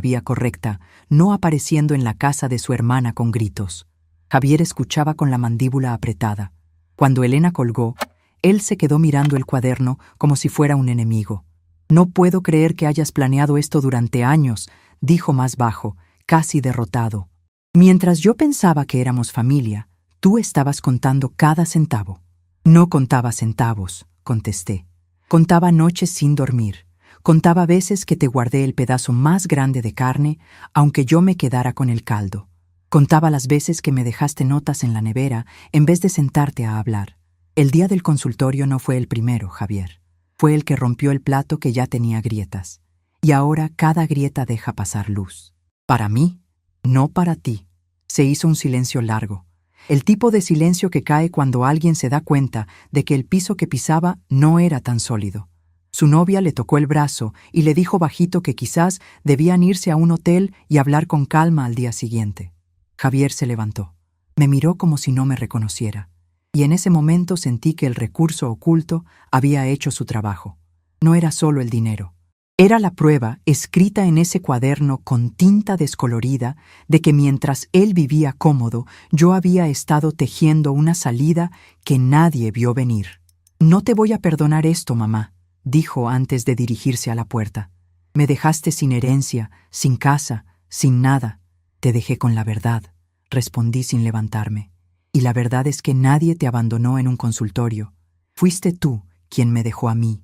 vía correcta, no apareciendo en la casa de su hermana con gritos. Javier escuchaba con la mandíbula apretada. Cuando Elena colgó, él se quedó mirando el cuaderno como si fuera un enemigo. «No puedo creer que hayas planeado esto durante años», dijo más bajo, casi derrotado. «Mientras yo pensaba que éramos familia, tú estabas contando cada centavo». «No contaba centavos», contesté. «Contaba noches sin dormir. Contaba veces que te guardé el pedazo más grande de carne, aunque yo me quedara con el caldo. Contaba las veces que me dejaste notas en la nevera en vez de sentarte a hablar. El día del consultorio no fue el primero, Javier. Fue el que rompió el plato que ya tenía grietas. Y ahora cada grieta deja pasar luz. Para mí, no para ti». Se hizo un silencio largo. El tipo de silencio que cae cuando alguien se da cuenta de que el piso que pisaba no era tan sólido. Su novia le tocó el brazo y le dijo bajito que quizás debían irse a un hotel y hablar con calma al día siguiente. Javier se levantó. Me miró como si no me reconociera. Y en ese momento sentí que el recurso oculto había hecho su trabajo. No era solo el dinero. Era la prueba, escrita en ese cuaderno con tinta descolorida, de que mientras él vivía cómodo, yo había estado tejiendo una salida que nadie vio venir. «No te voy a perdonar esto, mamá», dijo antes de dirigirse a la puerta. «Me dejaste sin herencia, sin casa, sin nada. Te dejé con la verdad», respondí sin levantarme. «Y la verdad es que nadie te abandonó en un consultorio. Fuiste tú quien me dejó a mí».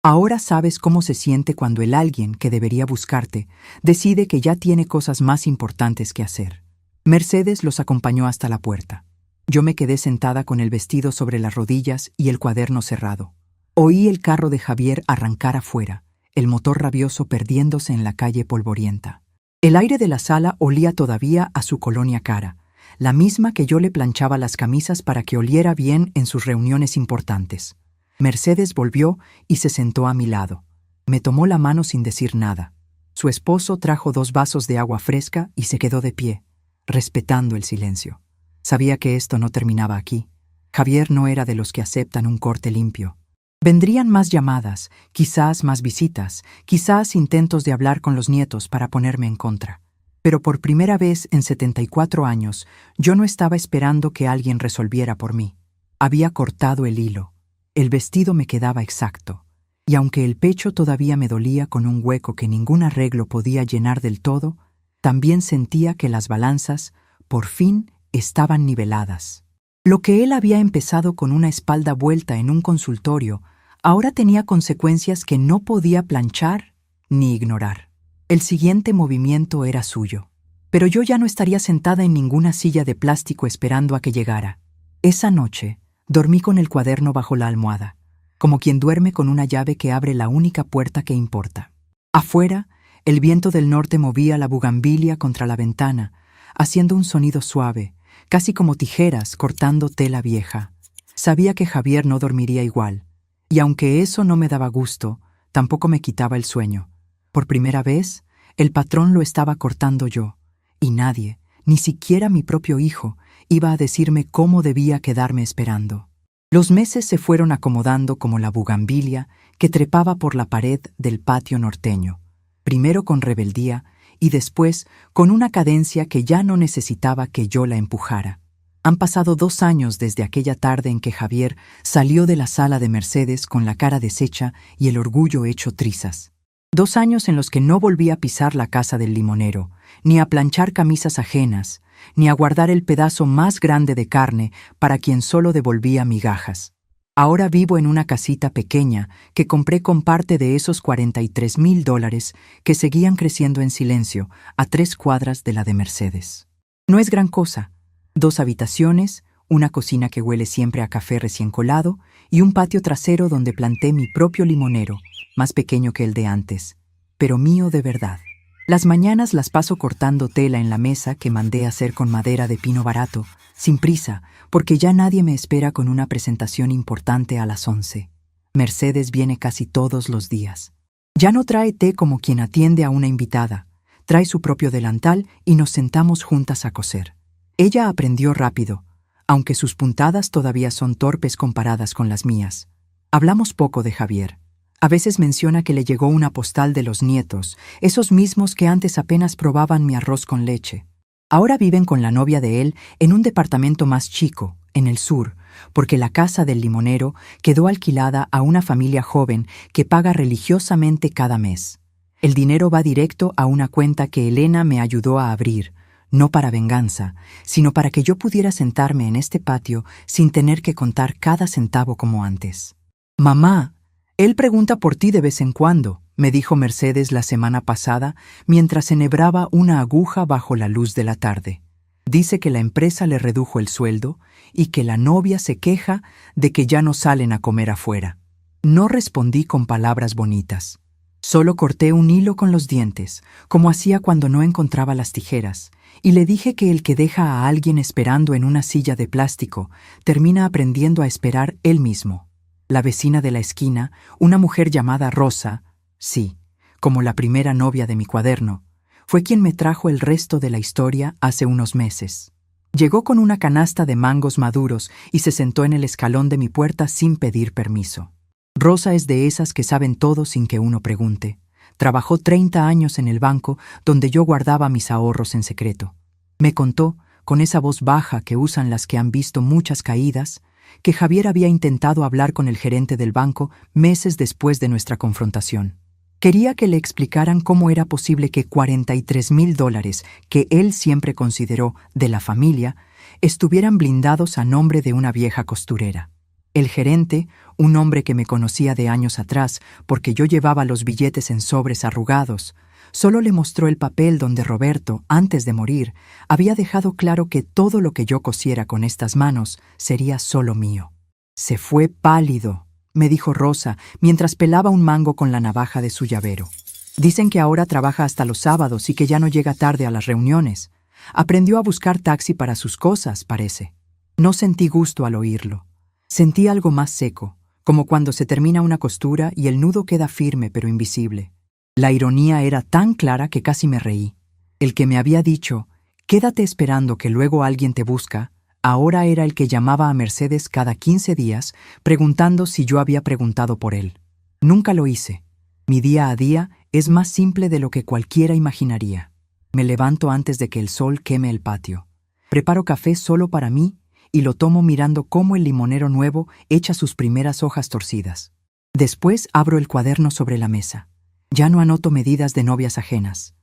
Ahora sabes cómo se siente cuando el alguien que debería buscarte decide que ya tiene cosas más importantes que hacer. Mercedes los acompañó hasta la puerta. Yo me quedé sentada con el vestido sobre las rodillas y el cuaderno cerrado. Oí el carro de Javier arrancar afuera, el motor rabioso perdiéndose en la calle polvorienta. El aire de la sala olía todavía a su colonia cara, la misma que yo le planchaba las camisas para que oliera bien en sus reuniones importantes. Mercedes volvió y se sentó a mi lado. Me tomó la mano sin decir nada. Su esposo trajo 2 vasos de agua fresca y se quedó de pie, respetando el silencio. Sabía que esto no terminaba aquí. Javier no era de los que aceptan un corte limpio. Vendrían más llamadas, quizás más visitas, quizás intentos de hablar con los nietos para ponerme en contra. Pero por primera vez en 74 años, yo no estaba esperando que alguien resolviera por mí. Había cortado el hilo. El vestido me quedaba exacto. Y aunque el pecho todavía me dolía con un hueco que ningún arreglo podía llenar del todo, también sentía que las balanzas, por fin, estaban niveladas. Lo que él había empezado con una espalda vuelta en un consultorio, ahora tenía consecuencias que no podía planchar ni ignorar. El siguiente movimiento era suyo. Pero yo ya no estaría sentada en ninguna silla de plástico esperando a que llegara. Esa noche, dormí con el cuaderno bajo la almohada, como quien duerme con una llave que abre la única puerta que importa. Afuera, el viento del norte movía la bugambilia contra la ventana, haciendo un sonido suave, casi como tijeras cortando tela vieja. Sabía que Javier no dormiría igual, y aunque eso no me daba gusto, tampoco me quitaba el sueño. Por primera vez, el patrón lo estaba cortando yo, y nadie, ni siquiera mi propio hijo, iba a decirme cómo debía quedarme esperando. Los meses se fueron acomodando como la bugambilia que trepaba por la pared del patio norteño, primero con rebeldía y después con una cadencia que ya no necesitaba que yo la empujara. Han pasado 2 años desde aquella tarde en que Javier salió de la sala de Mercedes con la cara deshecha y el orgullo hecho trizas. 2 años en los que no volví a pisar la casa del limonero, ni a planchar camisas ajenas, ni a guardar el pedazo más grande de carne para quien solo devolvía migajas. Ahora vivo en una casita pequeña que compré con parte de esos $43,000 que seguían creciendo en silencio a 3 cuadras de la de Mercedes. No es gran cosa. 2 habitaciones, una cocina que huele siempre a café recién colado y un patio trasero donde planté mi propio limonero, más pequeño que el de antes, pero mío de verdad. Las mañanas las paso cortando tela en la mesa que mandé hacer con madera de pino barato, sin prisa, porque ya nadie me espera con una presentación importante a las 11. Mercedes viene casi todos los días. Ya no trae té como quien atiende a una invitada. Trae su propio delantal y nos sentamos juntas a coser. Ella aprendió rápido, aunque sus puntadas todavía son torpes comparadas con las mías. Hablamos poco de Javier. A veces menciona que le llegó una postal de los nietos, esos mismos que antes apenas probaban mi arroz con leche. Ahora viven con la novia de él en un departamento más chico, en el sur, porque la casa del limonero quedó alquilada a una familia joven que paga religiosamente cada mes. El dinero va directo a una cuenta que Elena me ayudó a abrir, no para venganza, sino para que yo pudiera sentarme en este patio sin tener que contar cada centavo como antes. «Mamá, él pregunta por ti de vez en cuando», me dijo Mercedes la semana pasada mientras enhebraba una aguja bajo la luz de la tarde. Dice que la empresa le redujo el sueldo y que la novia se queja de que ya no salen a comer afuera. No respondí con palabras bonitas. Solo corté un hilo con los dientes, como hacía cuando no encontraba las tijeras, y le dije que el que deja a alguien esperando en una silla de plástico termina aprendiendo a esperar él mismo. La vecina de la esquina, una mujer llamada Rosa, sí, como la primera novia de mi cuaderno, fue quien me trajo el resto de la historia hace unos meses. Llegó con una canasta de mangos maduros y se sentó en el escalón de mi puerta sin pedir permiso. Rosa es de esas que saben todo sin que uno pregunte. Trabajó 30 años en el banco donde yo guardaba mis ahorros en secreto. Me contó, con esa voz baja que usan las que han visto muchas caídas, que Javier había intentado hablar con el gerente del banco meses después de nuestra confrontación. Quería que le explicaran cómo era posible que $43,000, que él siempre consideró de la familia, estuvieran blindados a nombre de una vieja costurera. El gerente, un hombre que me conocía de años atrás porque yo llevaba los billetes en sobres arrugados, solo le mostró el papel donde Roberto, antes de morir, había dejado claro que todo lo que yo cosiera con estas manos sería solo mío. Se fue pálido, me dijo Rosa, mientras pelaba un mango con la navaja de su llavero. Dicen que ahora trabaja hasta los sábados y que ya no llega tarde a las reuniones. Aprendió a buscar taxi para sus cosas, parece. No sentí gusto al oírlo. Sentí algo más seco, como cuando se termina una costura y el nudo queda firme pero invisible. La ironía era tan clara que casi me reí. El que me había dicho, quédate esperando que luego alguien te busca, ahora era el que llamaba a Mercedes cada 15 días preguntando si yo había preguntado por él. Nunca lo hice. Mi día a día es más simple de lo que cualquiera imaginaría. Me levanto antes de que el sol queme el patio. Preparo café solo para mí y lo tomo mirando cómo el limonero nuevo echa sus primeras hojas torcidas. Después abro el cuaderno sobre la mesa. Ya no anoto medidas de novias ajenas.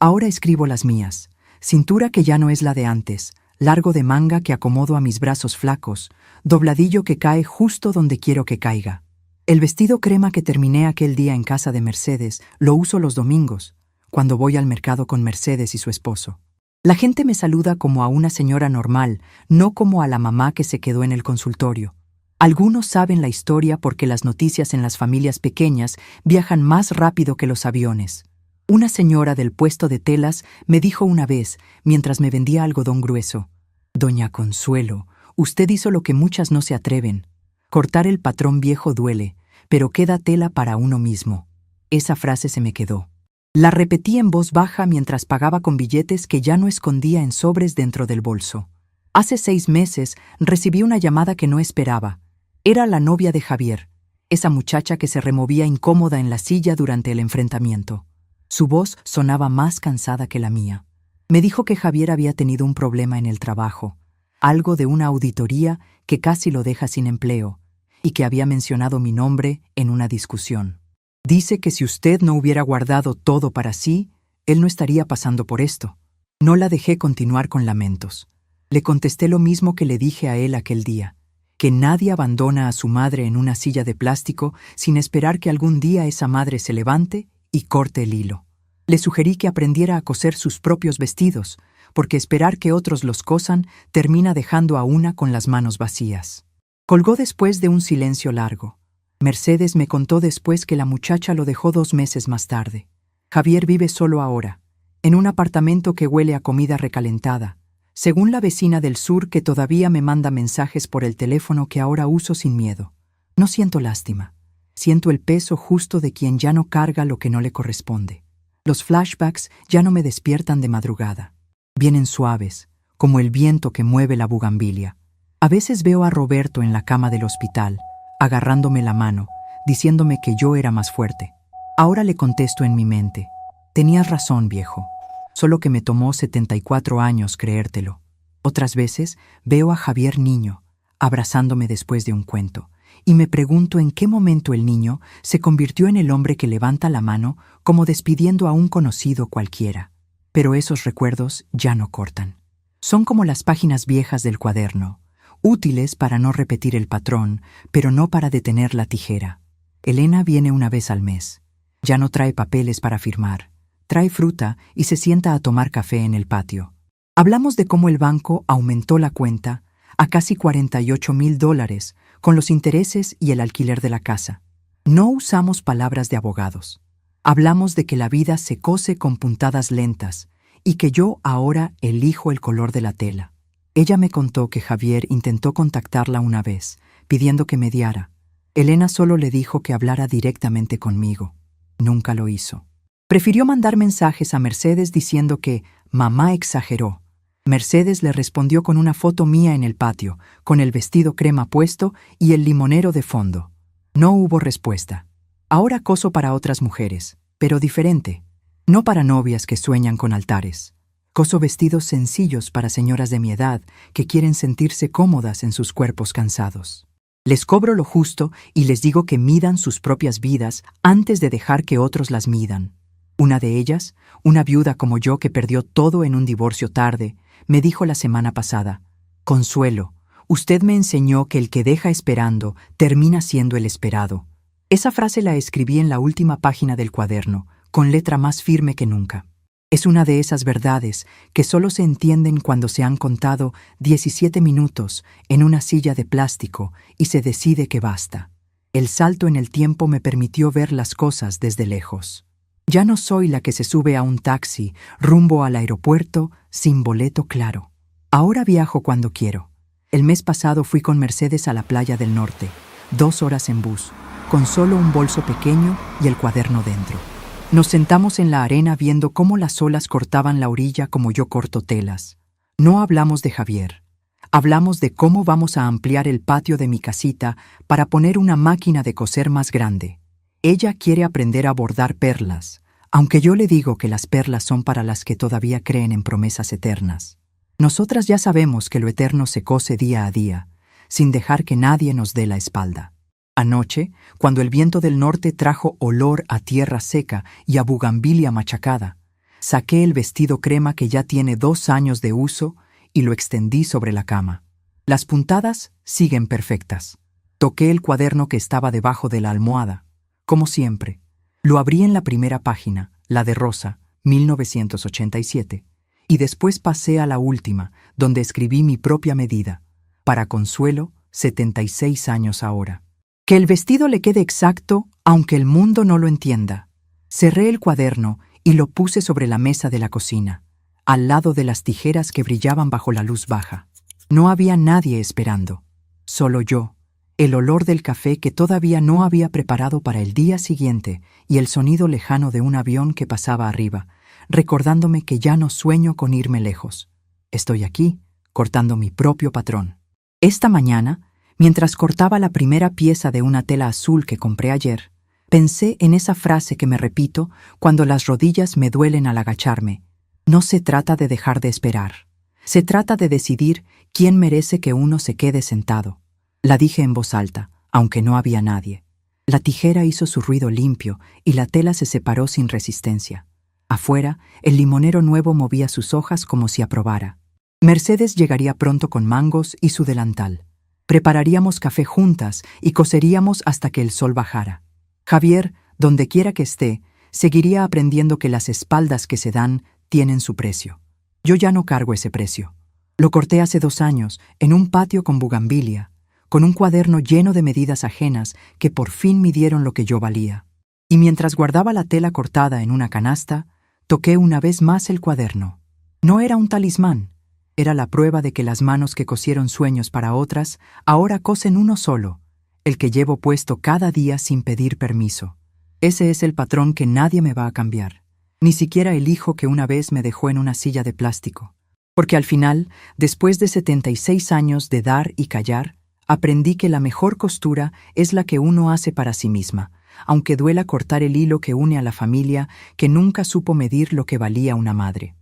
Ahora escribo las mías. Cintura que ya no es la de antes, largo de manga que acomodo a mis brazos flacos, dobladillo que cae justo donde quiero que caiga. El vestido crema que terminé aquel día en casa de Mercedes lo uso los domingos, cuando voy al mercado con Mercedes y su esposo. La gente me saluda como a una señora normal, no como a la mamá que se quedó en el consultorio. Algunos saben la historia porque las noticias en las familias pequeñas viajan más rápido que los aviones. Una señora del puesto de telas me dijo una vez, mientras me vendía algodón grueso: «Doña Consuelo, usted hizo lo que muchas no se atreven. Cortar el patrón viejo duele, pero queda tela para uno mismo». Esa frase se me quedó. La repetí en voz baja mientras pagaba con billetes que ya no escondía en sobres dentro del bolso. Hace 6 meses recibí una llamada que no esperaba. Era la novia de Javier, esa muchacha que se removía incómoda en la silla durante el enfrentamiento. Su voz sonaba más cansada que la mía. Me dijo que Javier había tenido un problema en el trabajo, algo de una auditoría que casi lo deja sin empleo, y que había mencionado mi nombre en una discusión. Dice que si usted no hubiera guardado todo para sí, él no estaría pasando por esto. No la dejé continuar con lamentos. Le contesté lo mismo que le dije a él aquel día, que nadie abandona a su madre en una silla de plástico sin esperar que algún día esa madre se levante y corte el hilo. Le sugerí que aprendiera a coser sus propios vestidos, porque esperar que otros los cosan termina dejando a una con las manos vacías. Colgó después de un silencio largo. Mercedes me contó después que la muchacha lo dejó 2 meses más tarde. Javier vive solo ahora, en un apartamento que huele a comida recalentada, según la vecina del sur que todavía me manda mensajes por el teléfono que ahora uso sin miedo. No siento lástima. Siento el peso justo de quien ya no carga lo que no le corresponde. Los flashbacks ya no me despiertan de madrugada. Vienen suaves, como el viento que mueve la bugambilia. A veces veo a Roberto en la cama del hospital, agarrándome la mano, diciéndome que yo era más fuerte. Ahora le contesto en mi mente: tenías razón, viejo, solo que me tomó 74 años creértelo. Otras veces veo a Javier niño, abrazándome después de un cuento, y me pregunto en qué momento el niño se convirtió en el hombre que levanta la mano como despidiendo a un conocido cualquiera. Pero esos recuerdos ya no cortan. Son como las páginas viejas del cuaderno, útiles para no repetir el patrón, pero no para detener la tijera. Elena viene una vez al mes. Ya no trae papeles para firmar. Trae fruta y se sienta a tomar café en el patio. Hablamos de cómo el banco aumentó la cuenta a casi $48,000 con los intereses y el alquiler de la casa. No usamos palabras de abogados. Hablamos de que la vida se cose con puntadas lentas y que yo ahora elijo el color de la tela. Ella me contó que Javier intentó contactarla una vez, pidiendo que mediara. Elena solo le dijo que hablara directamente conmigo. Nunca lo hizo. Prefirió mandar mensajes a Mercedes diciendo que mamá exageró. Mercedes le respondió con una foto mía en el patio, con el vestido crema puesto y el limonero de fondo. No hubo respuesta. Ahora coso para otras mujeres, pero diferente. No para novias que sueñan con altares. Coso vestidos sencillos para señoras de mi edad que quieren sentirse cómodas en sus cuerpos cansados. Les cobro lo justo y les digo que midan sus propias vidas antes de dejar que otros las midan. Una de ellas, una viuda como yo que perdió todo en un divorcio tarde, me dijo la semana pasada: Consuelo, usted me enseñó que el que deja esperando termina siendo el esperado. Esa frase la escribí en la última página del cuaderno, con letra más firme que nunca. Es una de esas verdades que solo se entienden cuando se han contado 17 minutos en una silla de plástico y se decide que basta. El salto en el tiempo me permitió ver las cosas desde lejos. Ya no soy la que se sube a un taxi rumbo al aeropuerto sin boleto claro. Ahora viajo cuando quiero. El mes pasado fui con Mercedes a la playa del norte, 2 horas en bus, con solo un bolso pequeño y el cuaderno dentro. Nos sentamos en la arena viendo cómo las olas cortaban la orilla como yo corto telas. No hablamos de Javier. Hablamos de cómo vamos a ampliar el patio de mi casita para poner una máquina de coser más grande. Ella quiere aprender a bordar perlas, aunque yo le digo que las perlas son para las que todavía creen en promesas eternas. Nosotras ya sabemos que lo eterno se cose día a día, sin dejar que nadie nos dé la espalda. Anoche, cuando el viento del norte trajo olor a tierra seca y a bugambilia machacada, saqué el vestido crema que ya tiene 2 años de uso y lo extendí sobre la cama. Las puntadas siguen perfectas. Toqué el cuaderno que estaba debajo de la almohada. Como siempre, lo abrí en la primera página, la de Rosa, 1987, y después pasé a la última, donde escribí mi propia medida. Para Consuelo, 76 años ahora. Que el vestido le quede exacto, aunque el mundo no lo entienda. Cerré el cuaderno y lo puse sobre la mesa de la cocina, al lado de las tijeras que brillaban bajo la luz baja. No había nadie esperando, solo yo, el olor del café que todavía no había preparado para el día siguiente y el sonido lejano de un avión que pasaba arriba, recordándome que ya no sueño con irme lejos. Estoy aquí, cortando mi propio patrón. Esta mañana, mientras cortaba la primera pieza de una tela azul que compré ayer, pensé en esa frase que me repito cuando las rodillas me duelen al agacharme. No se trata de dejar de esperar. Se trata de decidir quién merece que uno se quede sentado. La dije en voz alta, aunque no había nadie. La tijera hizo su ruido limpio y la tela se separó sin resistencia. Afuera, el limonero nuevo movía sus hojas como si aprobara. Mercedes llegaría pronto con mangos y su delantal. Prepararíamos café juntas y coseríamos hasta que el sol bajara. Javier, donde quiera que esté, seguiría aprendiendo que las espaldas que se dan tienen su precio. Yo ya no cargo ese precio. Lo corté hace 2 años, en un patio con bugambilia, con un cuaderno lleno de medidas ajenas que por fin midieron lo que yo valía. Y mientras guardaba la tela cortada en una canasta, toqué una vez más el cuaderno. No era un talismán, era la prueba de que las manos que cosieron sueños para otras ahora cosen uno solo, el que llevo puesto cada día sin pedir permiso. Ese es el patrón que nadie me va a cambiar, ni siquiera el hijo que una vez me dejó en una silla de plástico. Porque al final, después de 76 años de dar y callar, aprendí que la mejor costura es la que uno hace para sí misma, aunque duela cortar el hilo que une a la familia que nunca supo medir lo que valía una madre.